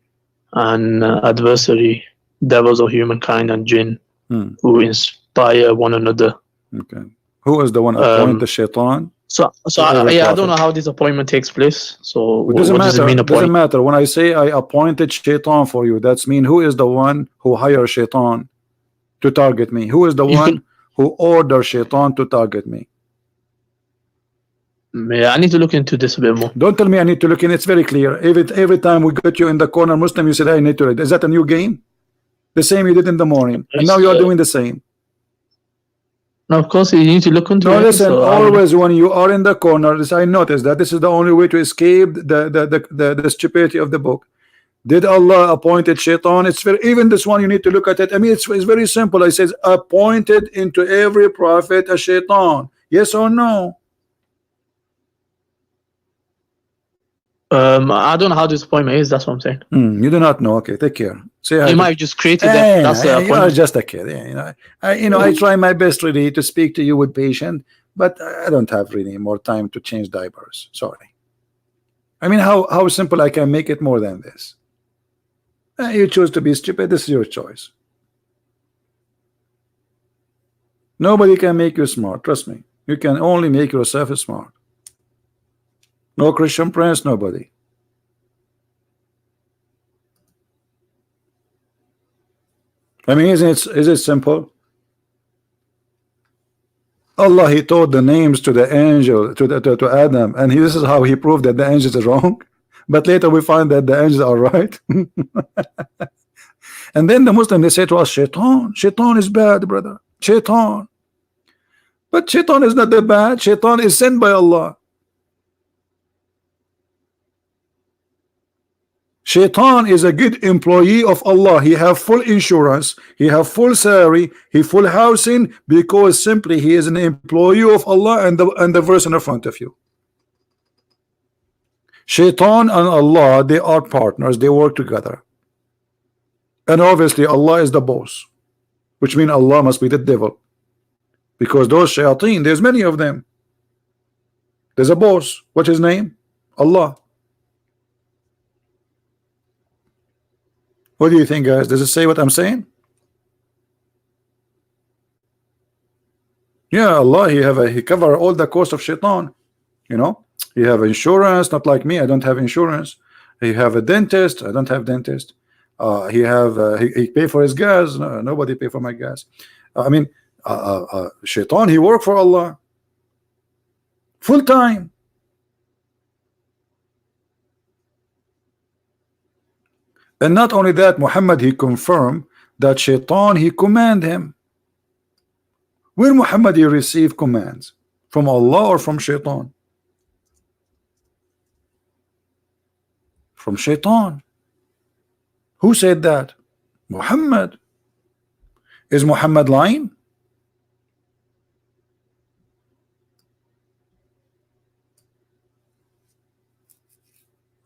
and adversary, devils of humankind and jinn, who inspire one another. Okay. Who is the one appointed the shaitan? So I don't know how this appointment takes place. So what does it mean? Doesn't matter. When I say I appointed shaitan for you, that's mean who is the one who hired shaitan to target me? Who is the one who ordered shaitan to target me? Yeah, I need to look into this a bit more. Don't tell me I need to look in. It's very clear. Every time we get you in the corner Muslim, you said I need to read. Is that a new game? The same you did in the morning, and now you are doing the same. No, of course you need to look into it. No, listen. Always when you are in the corner, I notice that this is the only way to escape the stupidity of the book. Did Allah appointed shaitan? It's very, even this one you need to look at it. I mean, it's very simple. I says appointed into every prophet a shaitan. Yes or no? I don't know how this appointment is. That's what I'm saying. You do not know. Okay, take care. Say hi. You might have just created that. That's the you are just a kid. Yeah, I try my best really to speak to you with patience, but I don't have really more time to change diapers. Sorry. I mean, how simple I can make it more than this. You choose to be stupid. This is your choice. Nobody can make you smart. Trust me. You can only make yourself smart. No Christian Prince, nobody. I mean, is it simple? Allah, he told the names to the angel, to Adam, and this is how he proved that the angels are wrong. But later we find that the angels are right. And then the Muslim, they say to us, shaitan is bad, brother. Shaitan. But shaitan is not that bad. Shaitan is sent by Allah. Shaitan is a good employee of Allah. He have full insurance, he have full salary, he full housing, because simply he is an employee of Allah, and the verse in the front of you. Shaitan and Allah, they are partners, they work together. And obviously Allah is the boss, which means Allah must be the devil, because those shayateen, there's many of them. There's a boss. What's his name? Allah. What do you think, guys? Does it say what I'm saying? Yeah, Allah, he cover all the cost of shaitan. You know, he have insurance, not like me. I don't have insurance. He have a dentist. I don't have dentist. He pay for his gas. No, nobody pay for my gas. I mean, shaitan, he work for Allah full time. And not only that, Muhammad, he confirmed that shaitan, he command him. Where Muhammad, he receive commands? From Allah or from shaitan? From shaitan. Who said that? Muhammad. Is Muhammad lying?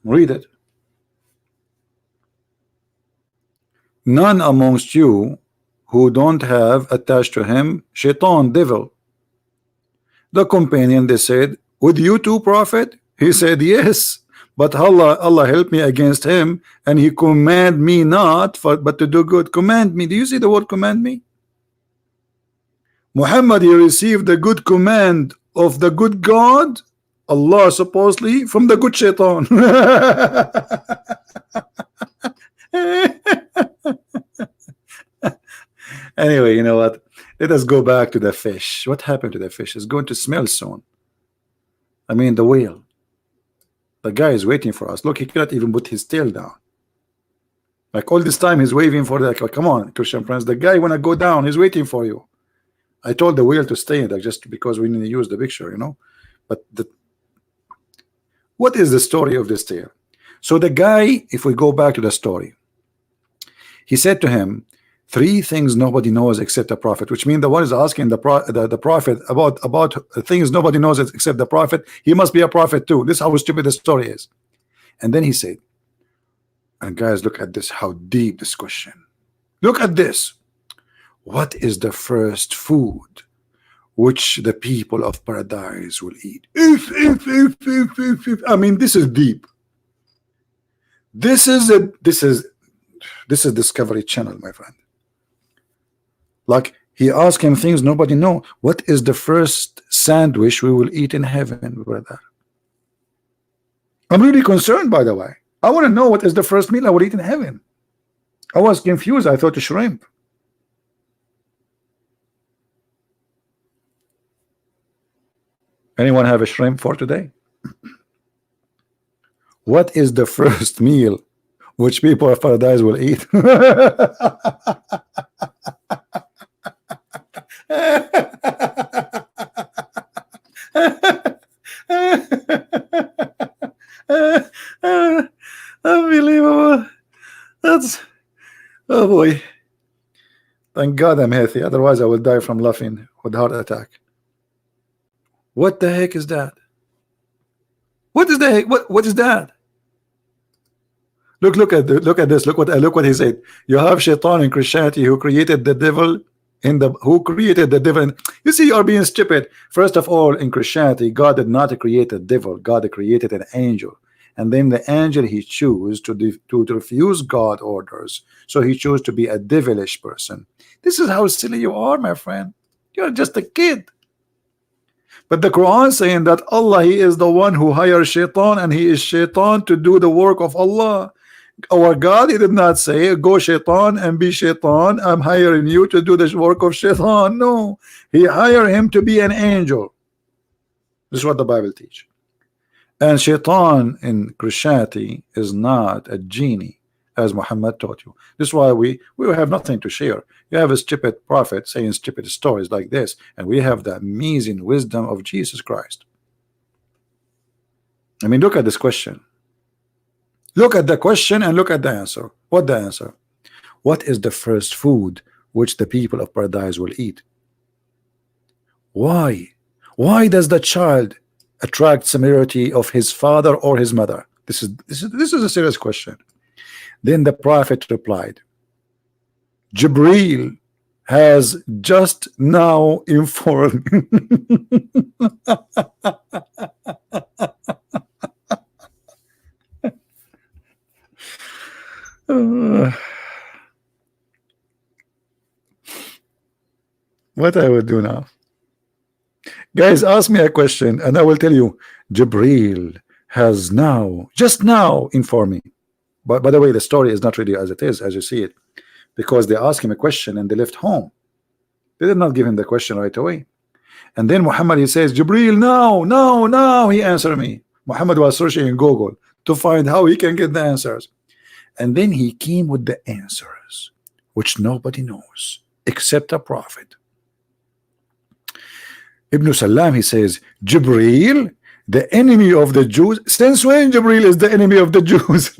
Read it. None amongst you who don't have attached to him shaitan, devil. The companion, they said, with you too, prophet? He said, yes, but Allah help me against him, and he command me not but to do good. Command me. Do you see the word command me? Muhammad, he received the good command of the good God, Allah, supposedly, from the good shaitan. Anyway, you know what? Let us go back to the fish. What happened to the fish? It's going to smell soon. I mean, the whale. The guy is waiting for us. Look, he cannot even put his tail down. Like all this time, he's waving for the. Like, come on, Christian friends. The guy wanna go down. He's waiting for you. I told the whale to stay there just because we need to use the picture, you know. But what is the story of this tale? So the guy, if we go back to the story, he said to him, 3 things nobody knows except the prophet, which means the one is asking the prophet about things nobody knows except the prophet. He must be a prophet too. This is how stupid the story is. And then he said, and guys, look at this, how deep this question. Look at this. What is the first food which the people of paradise will eat? I mean, this is deep. This is Discovery Channel, my friend. Like, he asked him things nobody know. What is the first sandwich we will eat in heaven, brother? I'm really concerned, by the way. I want to know what is the first meal I will eat in heaven. I was confused. I thought shrimp. Anyone have a shrimp for today? What is the first meal which people of paradise will eat? Unbelievable. That's, oh boy. Thank God I'm healthy, otherwise I will die from laughing with heart attack. What the heck is that? What is the heck? What is that? Look at this. Look what he said. You have shaitan in Christianity who created the devil who created the devil. You see, you are being stupid. First of all, in Christianity, God did not create a devil. God created an angel, and then the angel he chose to refuse God orders, so he chose to be a devilish person. This is how silly you are, my friend. You're just a kid. But the Quran saying that Allah, he is the one who hires shaitan, and he is shaitan to do the work of Allah. Our God, he did not say, go shaitan and be shaitan, I'm hiring you to do the work of shaitan. No, he hired him to be an angel. This is what the Bible teaches. And shaitan in Christianity is not a genie, as Muhammad taught you. This is why we have nothing to share. You have a stupid prophet saying stupid stories like this, and we have the amazing wisdom of Jesus Christ. I mean, look at this question. Look at the question and look at the answer. What the answer? What is the first food which the people of paradise will eat? Why? Why does the child attract similarity of his father or his mother? This is a serious question. Then the prophet replied, Jibril has just now informed. What I would do now? Guys, ask me a question and I will tell you. Jibril has now, just now, informed me. But by the way, the story is not really as it is, as you see it, because they asked him a question and they left home. They did not give him the question right away. And then Muhammad, he says, Jibril, now, he answered me. Muhammad was searching in Google to find how he can get the answers. And then he came with the answers, which nobody knows except a prophet. Ibn Salam, he says, Jibril, the enemy of the Jews. Since when Jibril is the enemy of the Jews?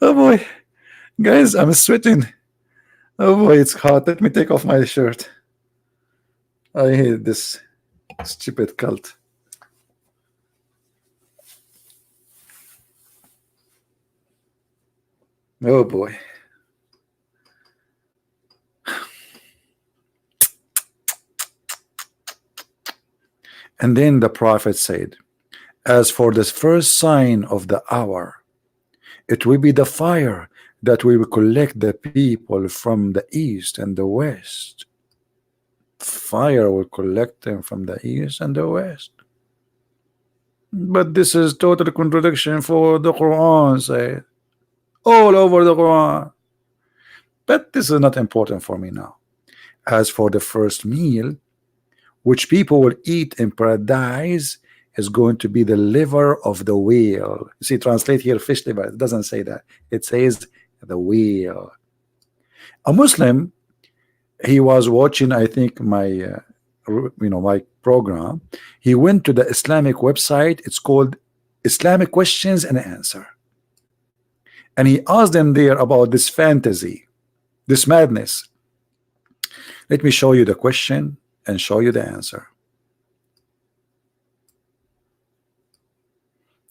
Oh boy, guys, I'm sweating. Oh boy, it's hot. Let me take off my shirt. I hate this stupid cult. Oh boy. And then the prophet said, as for this first sign of the hour, it will be the fire that we will collect the people from the east and the west. Fire will collect them from the east and the west. But this is total contradiction for the Quran say all over the Quran. But this is not important for me now. As for the first meal which people will eat in paradise is going to be the liver of the whale. You see, translate here fish liver. It doesn't say that. It says the whale. A Muslim, he was watching, I think, my my program. He went to the Islamic website. It's called Islamic Questions and Answer, and he asked them there about this fantasy, this madness. Let me show you the question and show you the answer.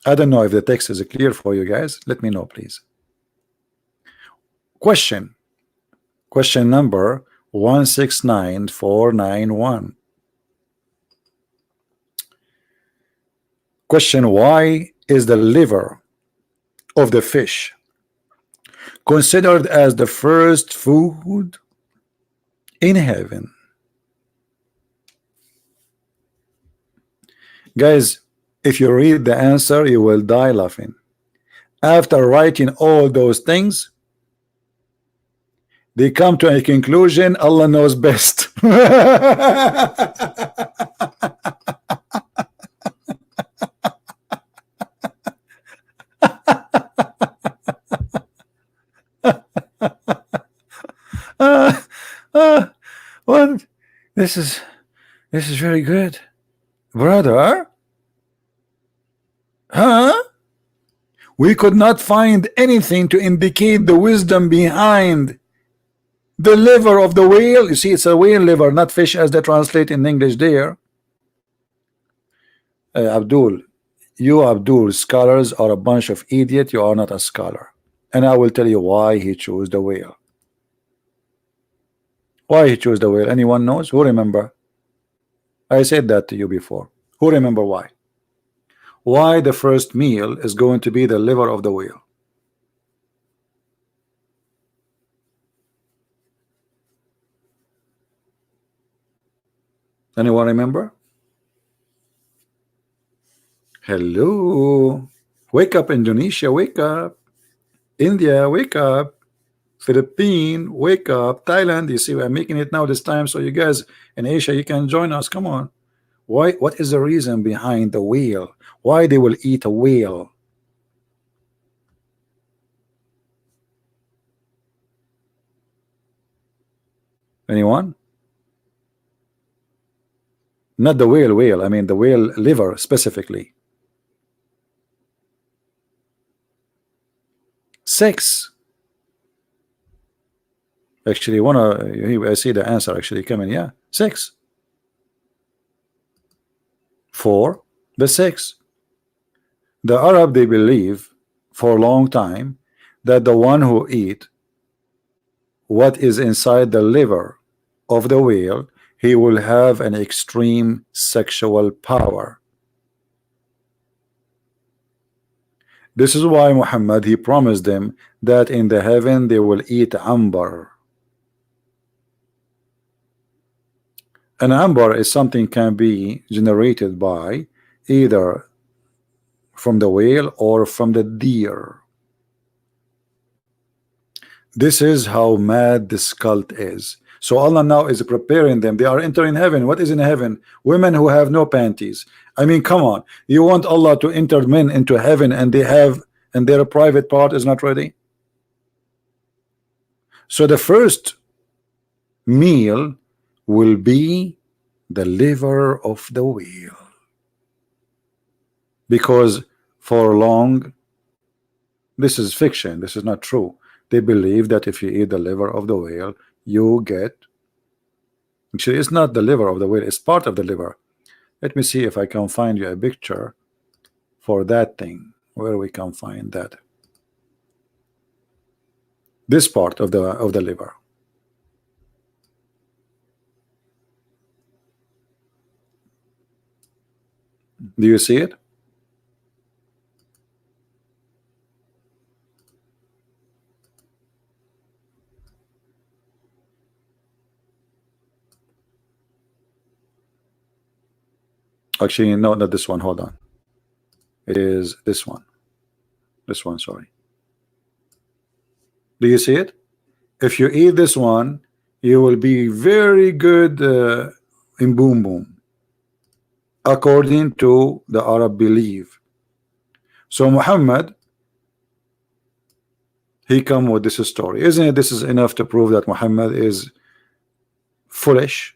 I don't know if the text is clear for you guys. Let me know, please. Question number 169491. Question: why is the liver of the fish considered as the first food in heaven? Guys, if you read the answer, you will die laughing. After writing all those things, they come to a conclusion: Allah knows best. What? This is very good, brother. Huh? We could not find anything to indicate the wisdom behind the liver of the whale. You see, it's a whale liver, not fish as they translate in English there. Abdul, scholars are a bunch of idiots. You are not a scholar. And I will tell you why he chose the whale. Why he chose the whale? Anyone knows? Who remember? I said that to you before. Who remember why? Why the first meal is going to be the liver of the whale? Anyone remember? Hello. Wake up, Indonesia, wake up. India, wake up. Philippines, wake up. Thailand, you see, we're making it now this time, so you guys in Asia, you can join us. Come on. Why? What is the reason behind the whale? Why they will eat a whale? Anyone? not the whale, I mean the whale liver specifically. 6. Actually, I see the answer actually coming. Yeah, 6. 4. The 6. The Arab, they believe for a long time that the one who eat what is inside the liver of the whale, he will have an extreme sexual power. This is why Muhammad, he promised them that in the heaven they will eat ambar. An ambar is something can be generated by either from the whale or from the deer. This is how mad this cult is. So Allah now is preparing them. They are entering heaven. What is in heaven? Women who have no panties. I mean, come on. You want Allah to enter men into heaven and they have, and their private part is not ready? So the first meal will be the liver of the whale. Because for long, this is fiction. This is not true. They believe that if you eat the liver of the whale, you get, actually it's not the liver of the whale, it's part of the liver. Let me see if I can find you a picture for that thing, where we can find that. This part of the liver. Do you see it? Actually, no, not this one. Hold on. It is this one. This one, sorry. Do you see it? If you eat this one, you will be very good in boom boom, according to the Arab belief. So Muhammad, he come with this story. Isn't it? This is enough to prove that Muhammad is foolish.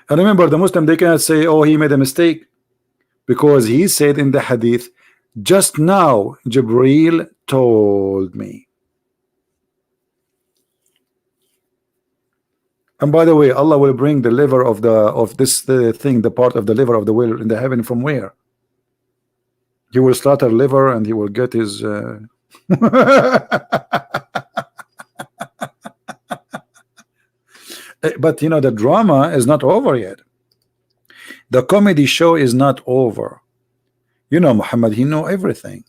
And remember, the Muslim, they cannot say, oh, he made a mistake, because he said in the hadith, just now Jibreel told me. And by the way, Allah will bring the liver of this thing, the part of the liver of the whale in the heaven from where? He will slaughter liver and he will get his but you know, the drama is not over yet. The comedy show is not over. You know, Muhammad, he know everything.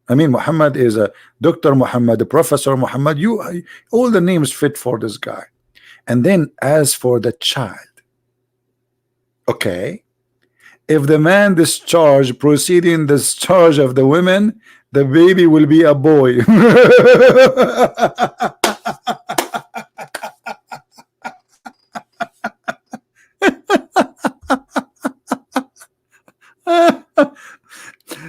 I mean, Muhammad is a Dr. Muhammad, a Professor Muhammad. All the names fit for this guy. And then as for the child, okay, if the man discharge proceeding discharge of the women, the baby will be a boy.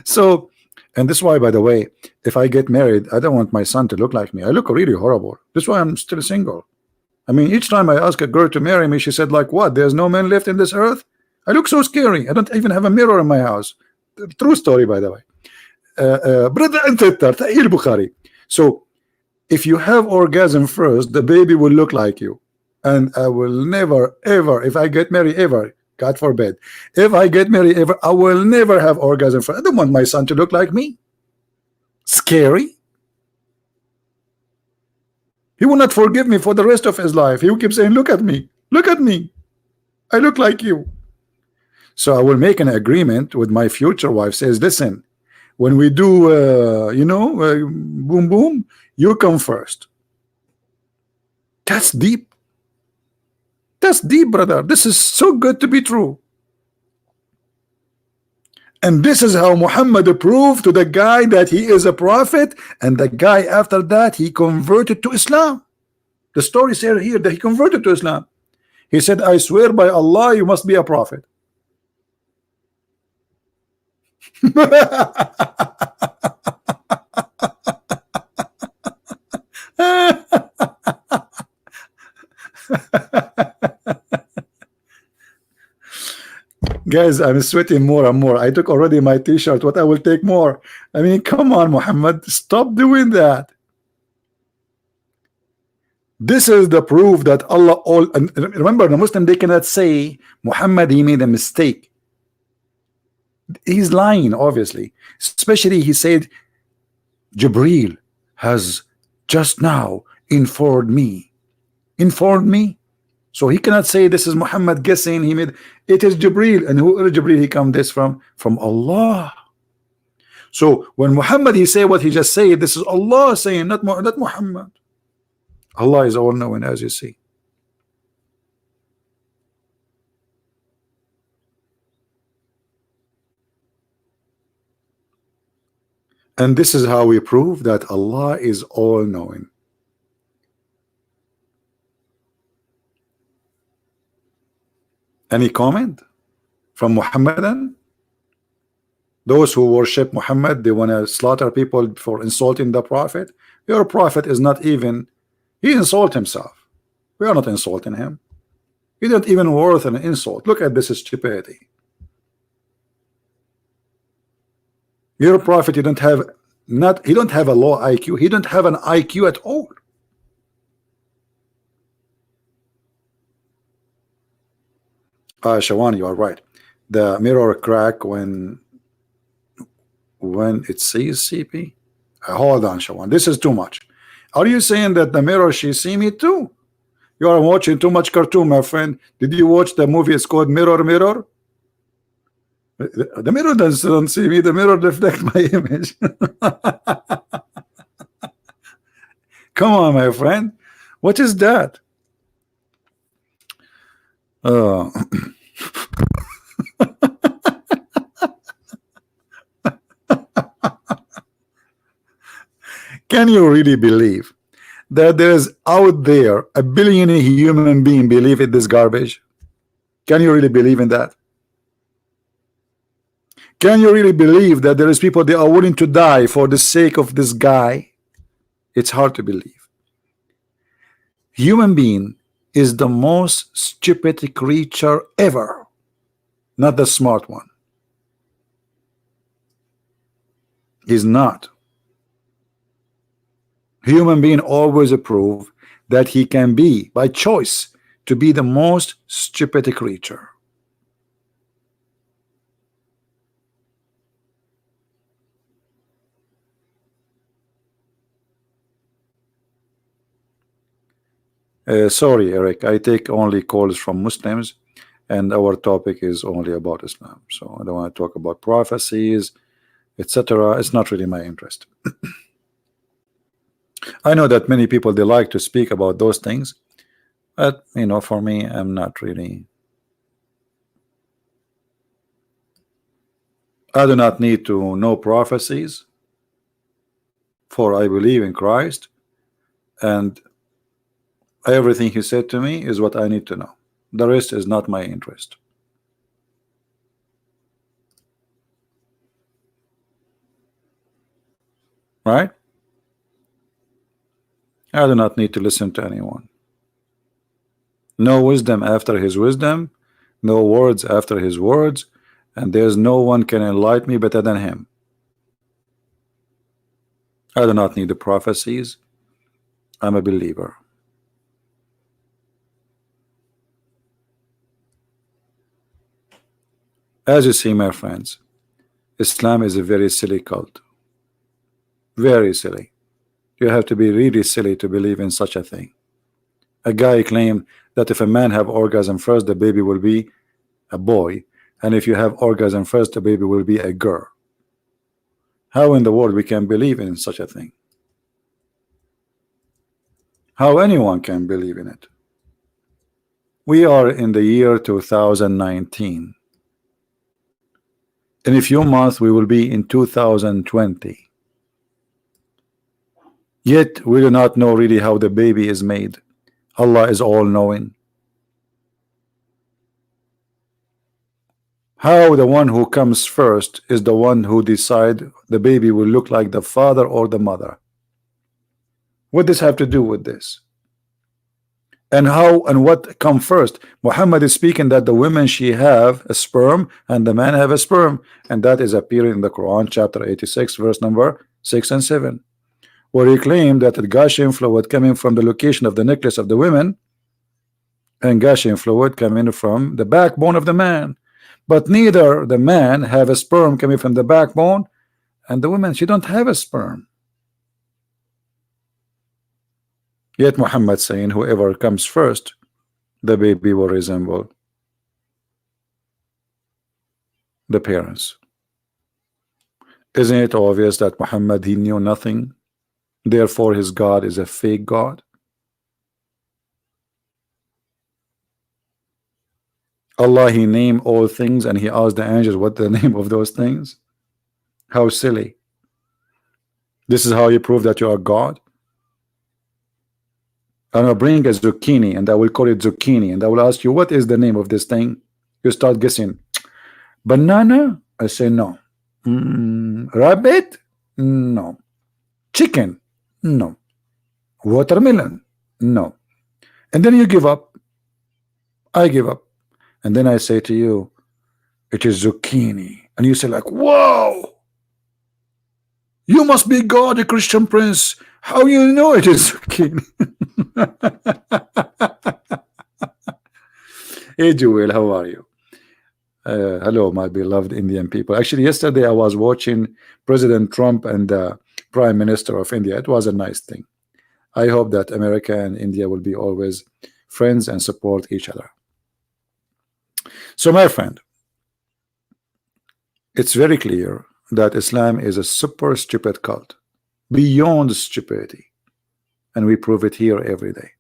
So, and this is why, by the way, if I get married, I don't want my son to look like me. I look really horrible. This is why I'm still single. I mean, each time I ask a girl to marry me, she said, like, what? There's no men left in this earth? I look so scary. I don't even have a mirror in my house. True story, by the way. So, if you have orgasm first, the baby will look like you. And I will never, ever, if I get married, ever, God forbid, if I get married ever, I will never have orgasm first. I don't want my son to look like me. Scary. He will not forgive me for the rest of his life. He will keep saying, look at me. Look at me. I look like you. So I will make an agreement with my future wife. Says, listen, when we do, boom, boom, you come first. That's deep. That's deep, brother. This is so good to be true. And this is how Muhammad proved to the guy that he is a prophet, and the guy after that, he converted to Islam. The story said here that he converted to Islam. He said, I swear by Allah, you must be a prophet. Guys, I'm sweating more and more. I took already my t-shirt. What I will take more? I mean, come on, Muhammad, stop doing that. This is the proof that Allah all, and remember, the Muslim, they cannot say Muhammad, he made a mistake. He's lying, obviously. Especially he said Jibreel has just now informed me. Informed me. So he cannot say this is Muhammad guessing. He made it is Jibreel, and who is Jibreel? He come this from Allah. So when Muhammad he say what he just said, this is Allah saying, not Muhammad. Allah is all knowing, as you see. And this is how we prove that Allah is all knowing. Any comment from Muhammadan? Those who worship Muhammad, they want to slaughter people for insulting the Prophet. Your Prophet is not even, he insult himself. We are not insulting him. He don't even worth an insult. Look at this stupidity. Your Prophet, he don't have a low IQ. He don't have an IQ at all. Shawan, you are right. The mirror crack when it sees CP. Hold on, Shawan. This is too much. Are you saying that the mirror she see me too? You are watching too much cartoon, my friend. Did you watch the movie? It's called Mirror Mirror. The mirror doesn't see me. The mirror reflects my image. Come on, my friend. What is that? Can you really believe that there is out there a billion human being believe in this garbage? Can you really believe in that? Can you really believe that there is people they are willing to die for the sake of this guy? It's hard to believe. Human being is the most stupid creature ever, not the smart one. He's not. Human being always prove that he can be, by choice, to be the most stupid creature. Sorry, Eric, I take only calls from Muslims, and our topic is only about Islam. So I don't want to talk about prophecies, etc. It's not really my interest. I know that many people, they like to speak about those things, but you know, for me, I'm not really. I do not need to know prophecies, for I believe in Christ, and everything he said to me is what I need to know. The rest is not my interest. Right? I do not need to listen to anyone. No wisdom after his wisdom, no words after his words, and there's no one can enlighten me better than him. I do not need the prophecies. I'm a believer. As you see, my friends, Islam is a very silly cult. Very silly. You have to be really silly to believe in such a thing. A guy claimed that if a man have orgasm first, the baby will be a boy, and if you have orgasm first, the baby will be a girl. How in the world we can believe in such a thing? How anyone can believe in it? We are in the year 2019. In a few months we will be in 2020. Yet we do not know really how the baby is made. Allah is all knowing. How the one who comes first is the one who decide the baby will look like the father or the mother? What does have to do with this? And how and what come first? Muhammad is speaking that the women she have a sperm and the man have a sperm, and that is appearing in the Quran, chapter 86, verse number 6 and 7, where he claimed that the gushing fluid coming from the location of the necklace of the women and gushing fluid coming from the backbone of the man. But neither the man have a sperm coming from the backbone, and the woman, she don't have a sperm. Yet Muhammad saying whoever comes first, the baby will resemble the parents. Isn't it obvious that Muhammad, he knew nothing, therefore his God is a fake God? Allah, he named all things and he asked the angels what the name of those things. How silly. This is how you prove that you are God. I'm gonna bring a zucchini and I will call it zucchini, and I will ask you what is the name of this thing. You start guessing. Banana? I say no. Rabbit? No. Chicken? No. Watermelon? No. And then you give up. I give up. And then I say to you, it is zucchini. And you say like, whoa, you must be God, a Christian prince. How you know it is zucchini? Hey Joel, how are you? Hello, my beloved Indian people. Actually, yesterday I was watching President Trump and the Prime Minister of India. It was a nice thing. I hope that America and India will be always friends and support each other. So, my friend, it's very clear that Islam is a super stupid cult, beyond stupidity, and we prove it here every day.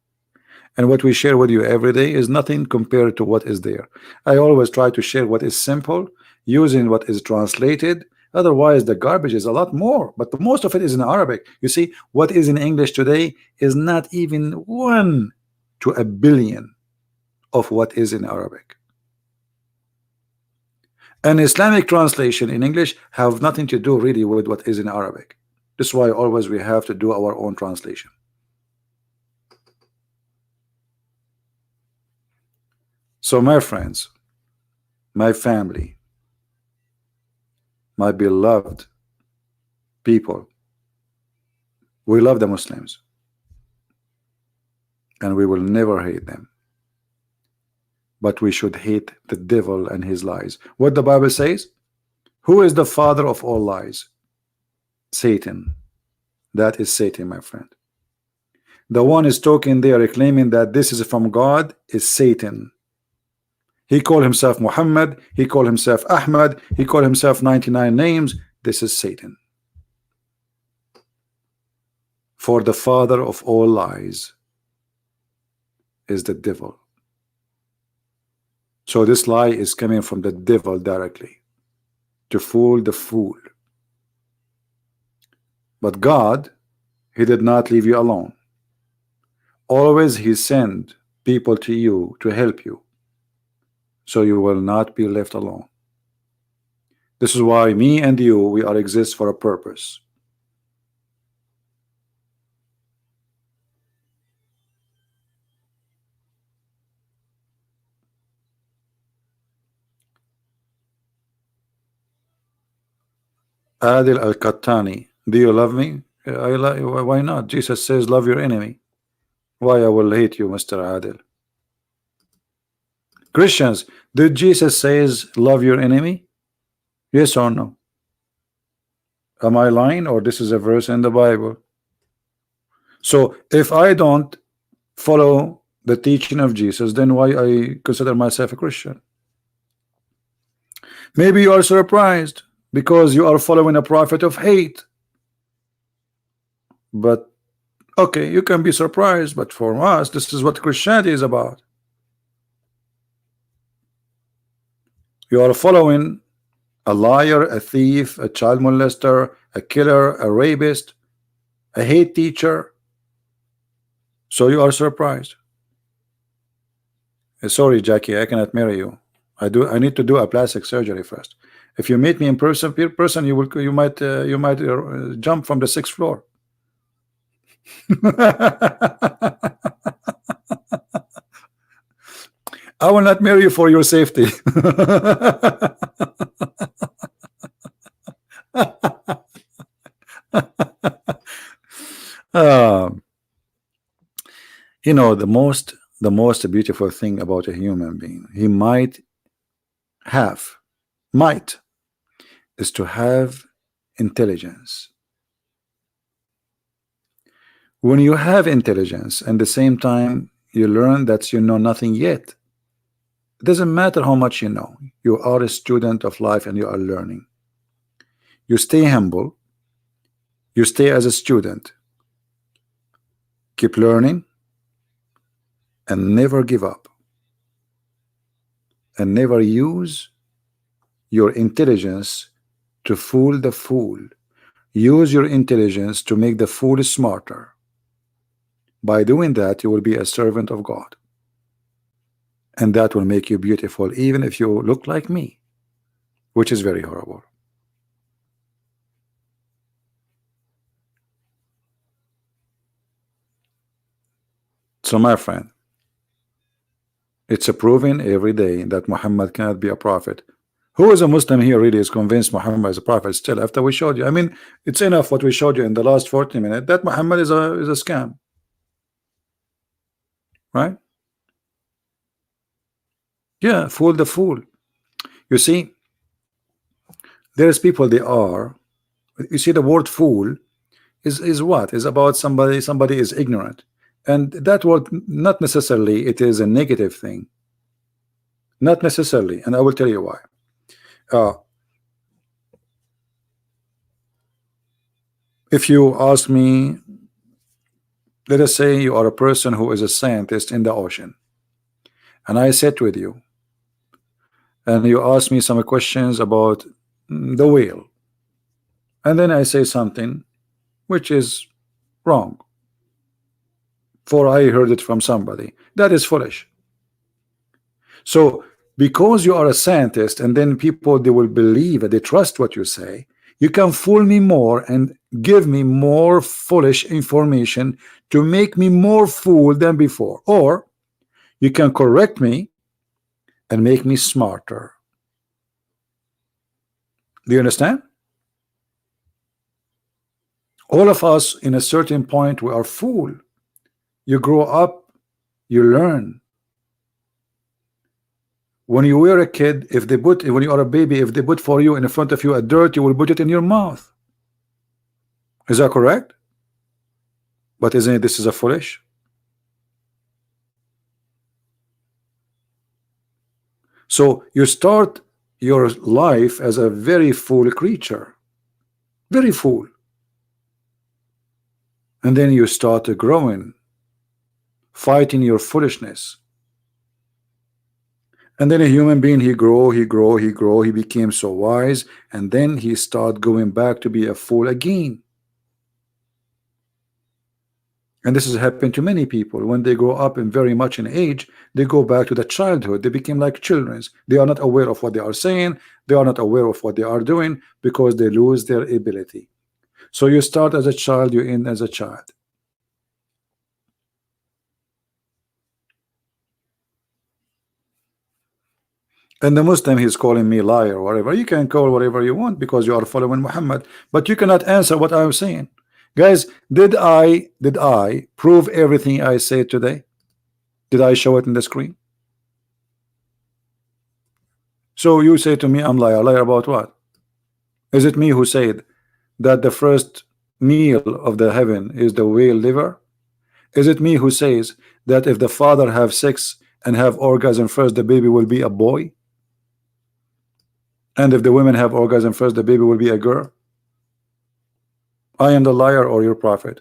And what we share with you every day is nothing compared to what is there. I always try to share what is simple, using what is translated. Otherwise, the garbage is a lot more, but most of it is in Arabic. You see, what is in English today is not even 1 to a billion of what is in Arabic. An Islamic translation in English have nothing to do really with what is in Arabic. That's why always we have to do our own translation. So my friends, my family, my beloved people, we love the Muslims and we will never hate them, but we should hate the devil and his lies. What the Bible says, who is the father of all lies? Satan. That is Satan, my friend. The one is talking there claiming that this is from God is Satan. He called himself Muhammad, he called himself Ahmad, he called himself 99 names. This is Satan. For the father of all lies is the devil. So this lie is coming from the devil directly to fool the fool. But God, he did not leave you alone. Always he sent people to you to help you, so you will not be left alone. This is why me and you, we are exist for a purpose. Adil Al-Qattani, do you love me? Why not? Jesus says love your enemy. Why I will hate you, Mr. Adil? Christians, did Jesus says love your enemy? Yes or no? Am I lying, or this is a verse in the Bible? So if I don't follow the teaching of Jesus, then why I consider myself a Christian? Maybe you are surprised because you are following a prophet of hate. But okay, you can be surprised, but for us, this is what Christianity is about. You are following a liar, a thief, a child molester, a killer, a rapist, a hate teacher. So you are surprised. Sorry, Jackie, I cannot marry you. I need to do a plastic surgery first. If you meet me in person, you might jump from the 6th floor. I will not marry you for your safety. Um, you know, the most beautiful thing about a human being, he have might is to have intelligence. When you have intelligence and the same time you learn that you know nothing yet, it doesn't matter how much you know. You are a student of life and you are learning. You stay humble. You stay as a student. Keep learning and never give up. And never use your intelligence to fool the fool. Use your intelligence to make the fool smarter. By doing that, you will be a servant of God. And that will make you beautiful, even if you look like me, which is very horrible. So my friend, it's a proven every day that Muhammad cannot be a prophet. Who is a Muslim here really is convinced Muhammad is a prophet still after we showed you? I mean, it's enough what we showed you in the last 40 minutes that Muhammad is a scam. Right? Yeah, fool the fool. You see, there's people they are. You see, the word fool is what? Is about somebody is ignorant. And that word, not necessarily it is a negative thing. Not necessarily, and I will tell you why. If you ask me, let us say you are a person who is a scientist in the ocean, and I sit with you, and you ask me some questions about the whale, and then I say something which is wrong, for I heard it from somebody. That is foolish. So because you are a scientist, and then people, they will believe and they trust what you say, you can fool me more and give me more foolish information to make me more fool than before, or you can correct me and make me smarter. Do you understand? All of us in a certain point we are fool. You grow up, you learn. When you were a kid, when you are a baby, if they put for you in front of you a dirt, you will put it in your mouth. Is that correct? But isn't it, this is a foolish? So you start your life as a very fool creature, very fool, and then you start growing, fighting your foolishness. And then a human being, he grow, he became so wise, and then he start going back to be a fool again. And this has happened to many people. When they grow up and very much in age, they go back to the childhood. They become like children. They are not aware of what they are saying. They are not aware of what they are doing because they lose their ability. So you start as a child, you end as a child. And the Muslim, he's calling me liar or whatever. You can call whatever you want because you are following Muhammad, but you cannot answer what I'm saying. Guys, did I prove everything I said today? Did I show it in the screen? So you say to me, I'm liar. Liar about what? Is it me who said that the first meal of the heaven is the whale liver? Is it me who says that if the father have sex and have orgasm first, the baby will be a boy? And if the women have orgasm first, the baby will be a girl? I am the liar or your prophet?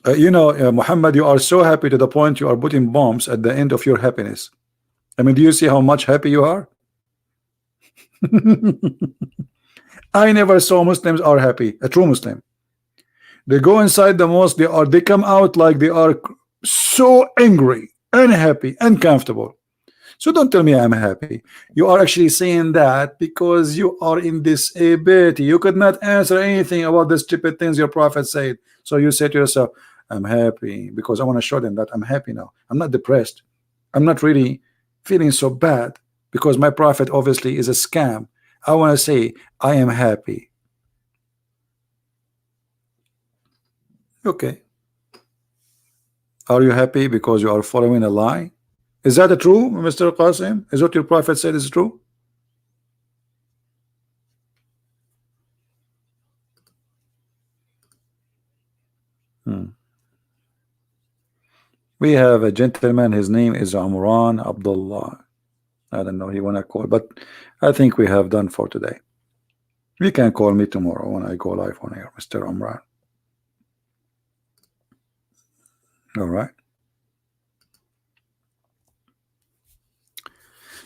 Muhammad, you are so happy to the point you are putting bombs at the end of your happiness. I mean, do you see how much happy you are? I never saw Muslims are happy. A true Muslim, they go inside the mosque, they come out like they are so angry, unhappy, uncomfortable. So don't tell me I'm happy. You are actually saying that because you are in disability. You could not answer anything about the stupid things your prophet said. So you say to yourself, I'm happy, because I want to show them that I'm happy now. I'm not depressed. I'm not really feeling so bad because my prophet obviously is a scam. I want to say I am happy. Okay. Are you happy because you are following a lie? Is that true, Mr. Qasim? Is what your prophet said is true? We have a gentleman, his name is Umran Abdullah. I don't know he wanna call, but I think we have done for today. You can call me tomorrow when I go live on air, Mr. Umran. All right.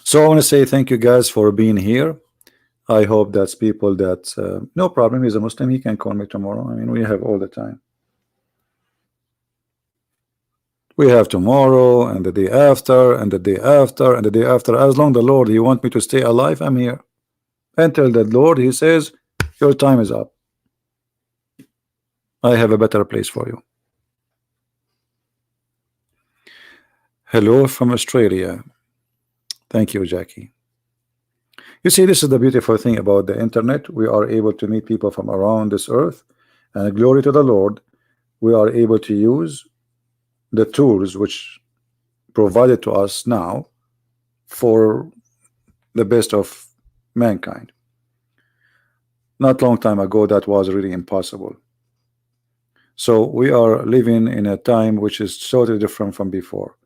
So I want to say thank you guys for being here. I hope that's people that no problem. He's a Muslim. He can call me tomorrow. I mean, we have all the time. We have tomorrow and the day after and the day after and the day after. As long the Lord He want me to stay alive, I'm here. Until the Lord He says your time is up, I have a better place for you. Hello from Australia. Thank you, Jackie. You see, this is the beautiful thing about the internet. We are able to meet people from around this earth, and glory to the Lord, we are able to use the tools which provided to us now for the best of mankind. Not long time ago, that was really impossible. So we are living in a time which is totally different from before.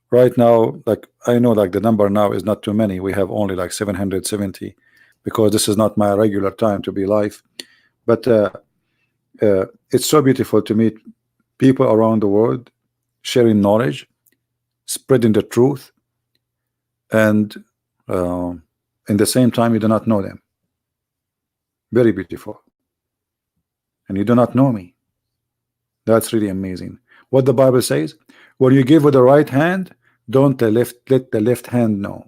Right now, like I know, like the number now is not too many. We have only like 770 because this is not my regular time to be live. But it's so beautiful to meet people around the world, sharing knowledge, spreading the truth, and in the same time you do not know them. Very beautiful. And you do not know me. That's really amazing. What the Bible says, when you give with the right hand, don't let the left hand know.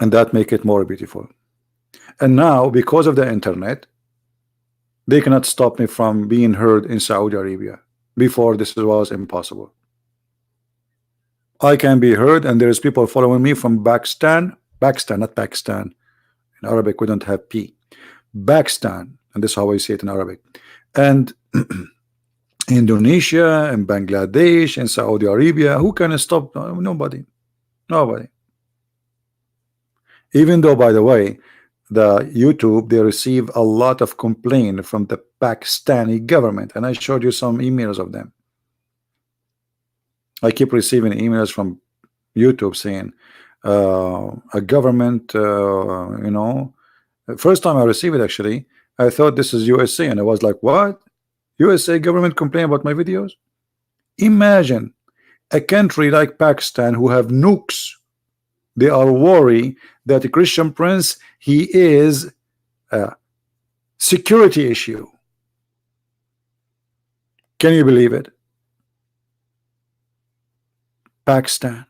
And that make it more beautiful. And now, because of the internet, they cannot stop me from being heard in Saudi Arabia. Before, this was impossible. I can be heard, and there is people following me from Pakistan, not Pakistan. In Arabic, we don't have P. Pakistan, and this is how I say it in Arabic. And Indonesia and Bangladesh and Saudi Arabia. Who can stop? Nobody. Nobody. Even though, by the way, the YouTube, they receive a lot of complaint from the Pakistani government, and I showed you some emails of them. I keep receiving emails from YouTube saying a government, you know, first time I received it, actually I thought this is USA, and I was like, what? USA government complain about my videos? Imagine a country like Pakistan who have nukes. They are worried that the Christian prince, he is a security issue. Can you believe it? Pakistan.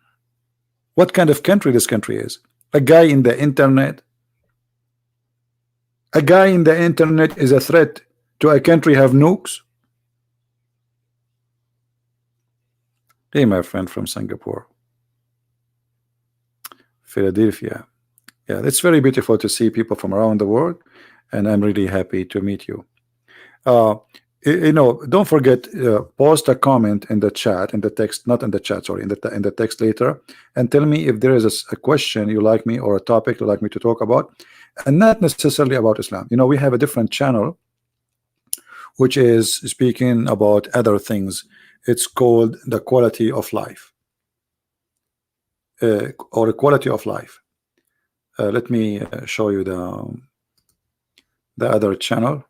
What kind of country this country is? A guy in the internet. A guy in the internet is a threat to a country have nukes. Hey, my friend from Singapore. Philadelphia. Yeah, it's very beautiful to see people from around the world, and I'm really happy to meet you. You know, don't forget, post a comment in the chat, in the text, not in the chat, sorry, in the text later, and tell me if there is a question you like me, or a topic you like me to talk about, and not necessarily about Islam. You know, we have a different channel which is speaking about other things. It's called the quality of life, or the quality of life. Let me show you the other channel.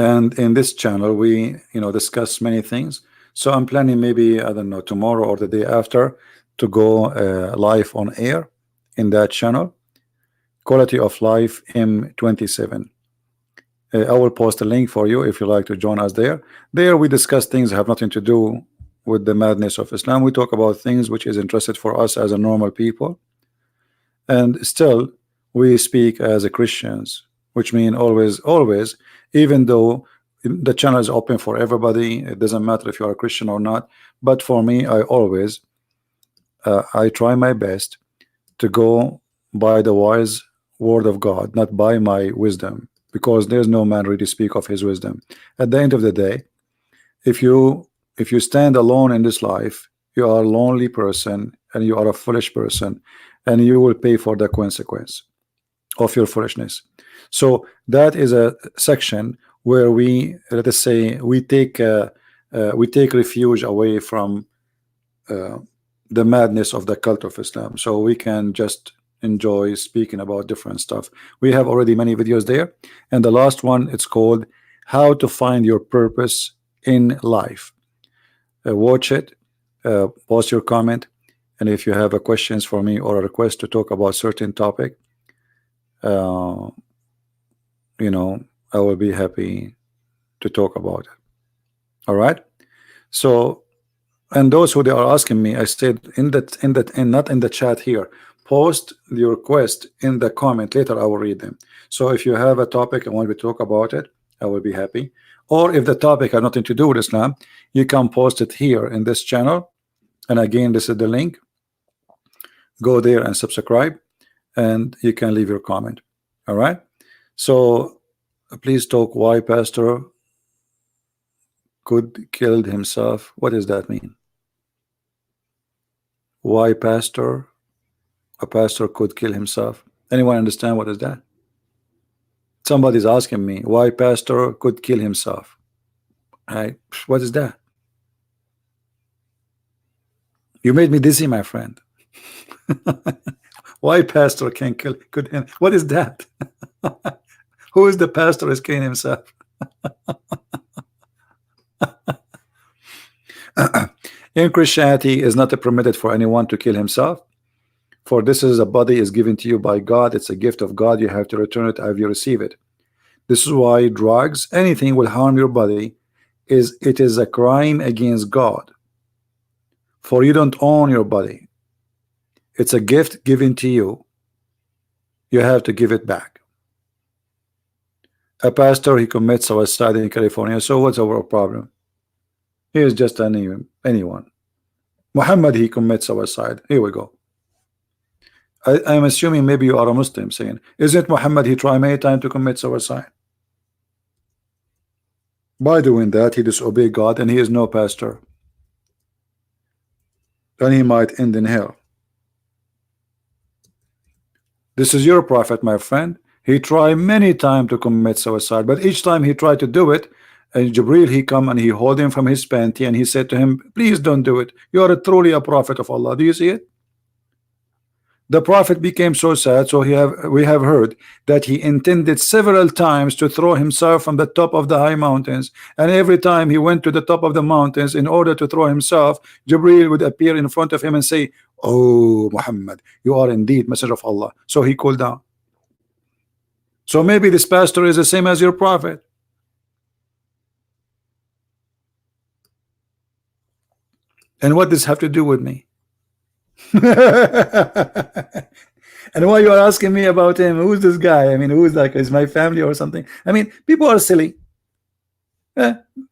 And in this channel we, you know, discuss many things. So I'm planning, maybe I don't know, tomorrow or the day after, to go live on air in that channel, Quality of Life M27. I will post a link for you if you like to join us there. There we discuss things that have nothing to do with the madness of Islam. We talk about things which is interested for us as a normal people, and still we speak as a Christians, which mean always, even though the channel is open for everybody, it doesn't matter if you are a Christian or not. But for me, I always I try my best to go by the wise word of God, not by my wisdom, because there's no man really speak of his wisdom. At the end of the day, if you stand alone in this life, you are a lonely person and you are a foolish person, and you will pay for the consequence of your foolishness. So that is a section where we, let us say, we take refuge away from the madness of the cult of Islam, so we can just enjoy speaking about different stuff. We have already many videos there, and the last one, it's called how to find your purpose in life. Watch it, post your comment, and if you have a questions for me or a request to talk about certain topic, you know, I will be happy to talk about it. All right. So, and those who they are asking me, I said and not in the chat here, post your request in the comment. Later I will read them. So if you have a topic and want me to talk about it, I will be happy. Or if the topic has nothing to do with Islam, you can post it here in this channel. And again, this is the link. Go there and subscribe, and you can leave your comment. All right. So please talk why pastor could killed himself. What does that mean? Why a pastor could kill himself? Anyone understand what is that? Somebody's asking me why pastor could kill himself. What is that? You made me dizzy, my friend. Why pastor can kill could him? What is that? Who is the pastor is killing himself? In Christianity, is not permitted for anyone to kill himself, for this is a body is given to you by God. It's a gift of God. You have to return it as you receive it. This is why drugs, anything will harm your body, it is a crime against God, for you don't own your body. It's a gift given to you. You have to give it back. A pastor, he commits suicide in California, so what's our problem? He is just anyone. Muhammad, he commits suicide. Here we go. I'm assuming maybe you are a Muslim saying, isn't Muhammad, he tried many times to commit suicide? By doing that, he disobeyed God, and he is no pastor. And he might end in hell. This is your prophet, my friend. He tried many times to commit suicide, but each time he tried to do it, and Jibril, he come and he hold him from his panty, and he said to him, please don't do it. You are truly a prophet of Allah. Do you see it? The prophet became so sad, so we have heard that he intended several times to throw himself from the top of the high mountains, and every time he went to the top of the mountains in order to throw himself, Jibril would appear in front of him and say, oh Muhammad, you are indeed messenger of Allah. So he cooled down. So maybe this pastor is the same as your prophet. And what does this have to do with me? And why you are asking me about him? Who's this guy? I mean, who's like, is my family or something? I mean, people are silly.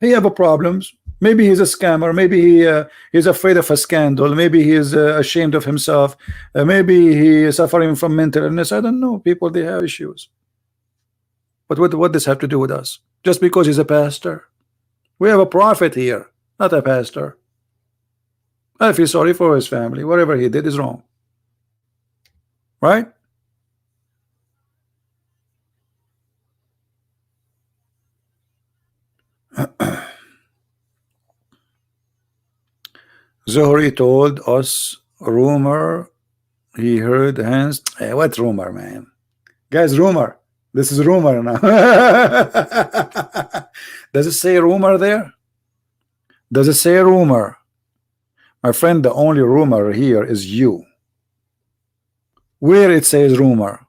He have a problems. Maybe he's a scammer. Maybe he's afraid of a scandal. Maybe he is ashamed of himself. Maybe he is suffering from mental illness. I don't know. People, they have issues. But what does have to do with us? Just because he's a pastor? We have a prophet here, not a pastor. I feel sorry for his family. Whatever he did is wrong. Right? Zohri told us rumor he heard hands. Hey, what rumor, man? Guys, rumor. This is rumor now. Does it say rumor there? Does it say rumor? My friend, the only rumor here is you. Where it says rumor?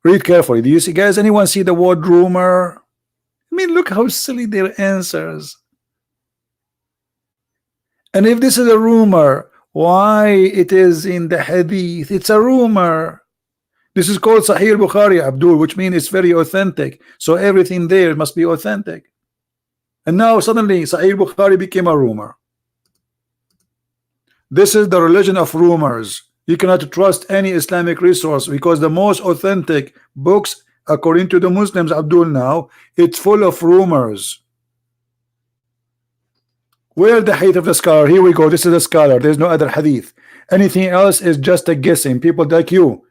Read carefully. Do you see, guys, anyone see the word rumor? I mean, look how silly their answers. And if this is a rumor, why it is in the hadith? It's a rumor. This is called Sahih Bukhari, Abdul, which means it's very authentic. So everything there must be authentic. And now suddenly Sahih Bukhari became a rumor. This is the religion of rumors. You cannot trust any Islamic resource because the most authentic books, according to the Muslims, Abdul, now, it's full of rumors. Where the height of the scholar? Here we go. This is a scholar. There's no other hadith. Anything else is just a guessing. People like you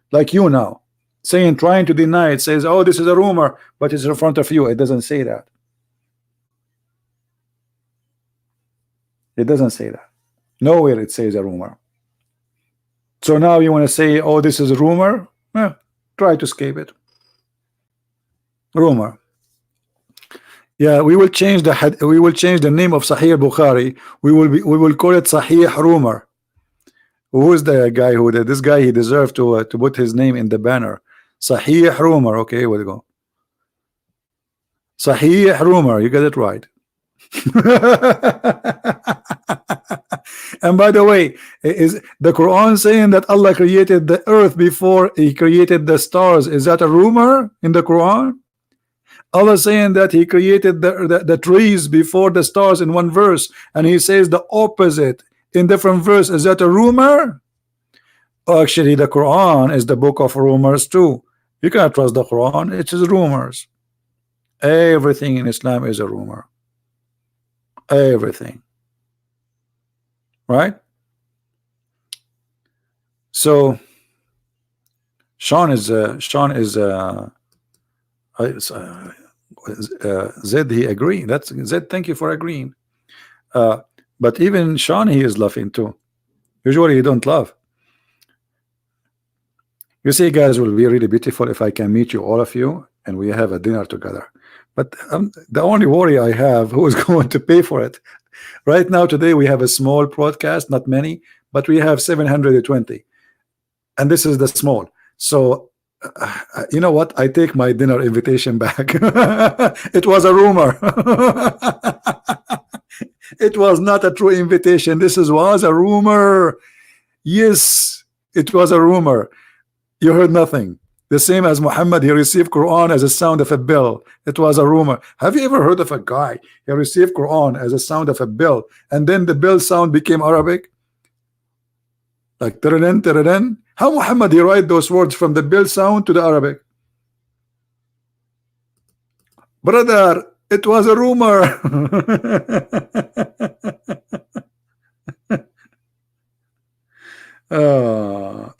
now, saying, trying to deny it, says, oh, this is a rumor, but it's in front of you. It doesn't say that. It doesn't say that. Nowhere it says a rumor. So now you want to say, oh, this is a rumor? Try to escape it. Rumor. Yeah, we will change the name of Sahih Bukhari. We will call it Sahih Rumor. Who is the guy who did this? Guy, he deserved to put his name in the banner. Sahih Rumor. Okay, we'll go. Sahih Rumor. You get it right. And by the way, is the Quran saying that Allah created the earth before He created the stars? Is that a rumor in the Quran? Allah saying that He created the trees before the stars in one verse, and He says the opposite in different verse. Is that a rumor? Actually, the Quran is the book of rumors too. You cannot trust the Quran. It is rumors. Everything in Islam is a rumor. Everything. Right? So Sean is Zed, he agree. That's Zed, thank you for agreeing. But even Sean, he is laughing too. Usually he don't laugh. You see, guys, will be really beautiful if I can meet you, all of you, and we have a dinner together. But the only worry I have, who is going to pay for it? Right now, today, we have a small broadcast, not many, but we have 720. And this is the small. So, you know what? I take my dinner invitation back. It was a rumor. It was not a true invitation. This was a rumor. Yes, it was a rumor. You heard nothing. The same as Muhammad, he received Quran as a sound of a bell. It was a rumor. Have you ever heard of a guy, he received Quran as a sound of a bell, and then the bell sound became Arabic? Like taradan, taradan. How Muhammad, he write those words from the bell sound to the Arabic? Brother, it was a rumor. Oh.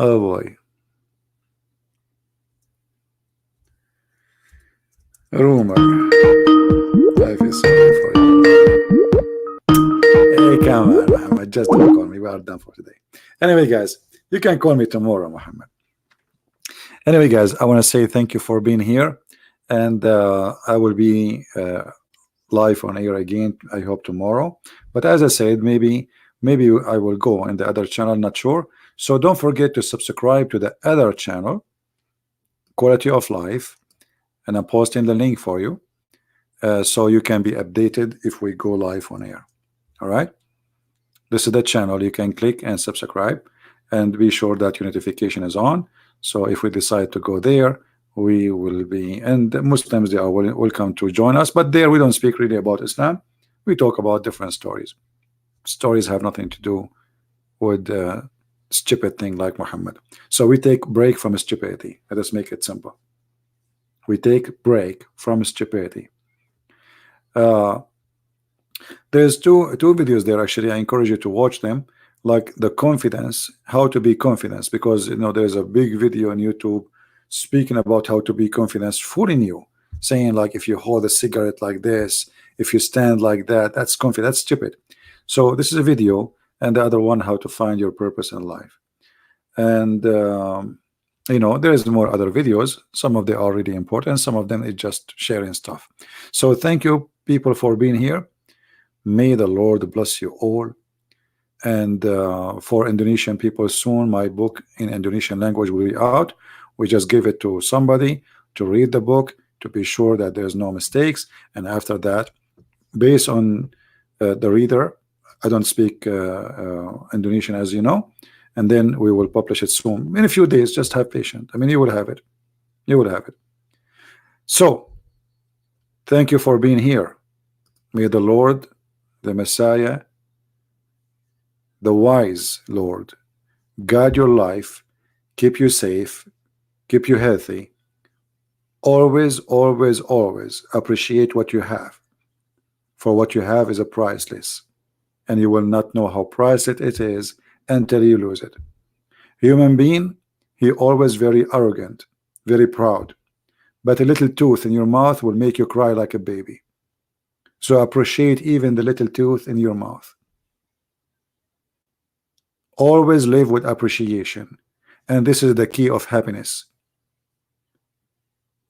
Oh boy. Rumor. I feel sorry for you. Hey, come on, Muhammad. Just don't call me. We are done for today. Anyway, guys, you can call me tomorrow, Muhammad. Anyway, guys, I want to say thank you for being here. And I will be live on air again, I hope tomorrow. But as I said, maybe I will go in the other channel, not sure. So don't forget to subscribe to the other channel, Quality of Life, and I'm posting the link for you, so you can be updated if we go live on air. All right, this is the channel. You can click and subscribe, and be sure that your notification is on. So if we decide to go there, we will be, and the Muslims, they are welcome to join us. But there we don't speak really about Islam. We talk about different stories. Stories have nothing to do with stupid thing like Muhammad. So we take break from stupidity. Let us make it simple. We take break from stupidity. There's two videos there. Actually, I encourage you to watch them. Like the confidence, how to be confident, because you know there's a big video on YouTube speaking about how to be confident, fooling you, saying like if you hold a cigarette like this, if you stand like that, that's confident. That's stupid. So this is a video, and the other one, how to find your purpose in life. And you know, there's more other videos. Some of them are really important, some of them is just sharing stuff. So thank you people for being here. May the Lord bless you all, And for Indonesian people, soon my book in Indonesian language will be out. We just give it to somebody to read the book to be sure that there's no mistakes, and after that, based on the reader, I don't speak Indonesian, as you know, and then we will publish it soon in a few days. Just have patience. I mean, you will have it. You will have it. So thank you for being here. May the Lord, the Messiah, the wise Lord, guide your life, keep you safe, keep you healthy. Always, always, always appreciate what you have, for what you have is a priceless, and you will not know how priceless it is until you lose it. Human being, he always very arrogant, very proud, but a little tooth in your mouth will make you cry like a baby. So appreciate even the little tooth in your mouth. Always live with appreciation, and this is the key of happiness.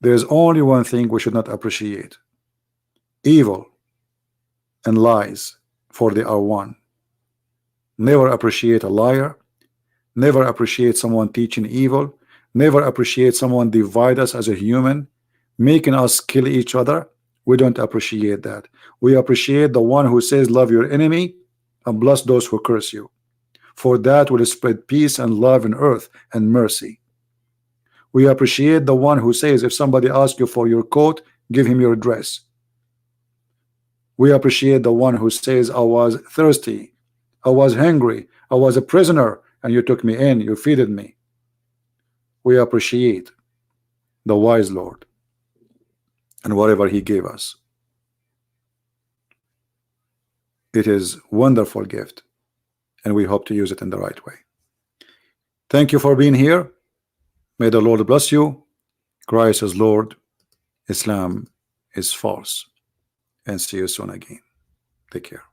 There's only one thing we should not appreciate: evil and lies, for they are one. Never appreciate a liar, never appreciate someone teaching evil, never appreciate someone divide us as a human, making us kill each other. We don't appreciate that. We appreciate the one who says love your enemy and bless those who curse you, for that will spread peace and love in earth and mercy. We appreciate the one who says if somebody asks you for your coat, give him your dress. We appreciate the one who says I was thirsty, I was hungry, I was a prisoner, and you took me in, you feeded me. We appreciate the wise Lord and whatever he gave us. It is wonderful gift, and we hope to use it in the right way. Thank you for being here. May the Lord bless you. Christ is Lord, Islam is false, and see you soon again. Take care.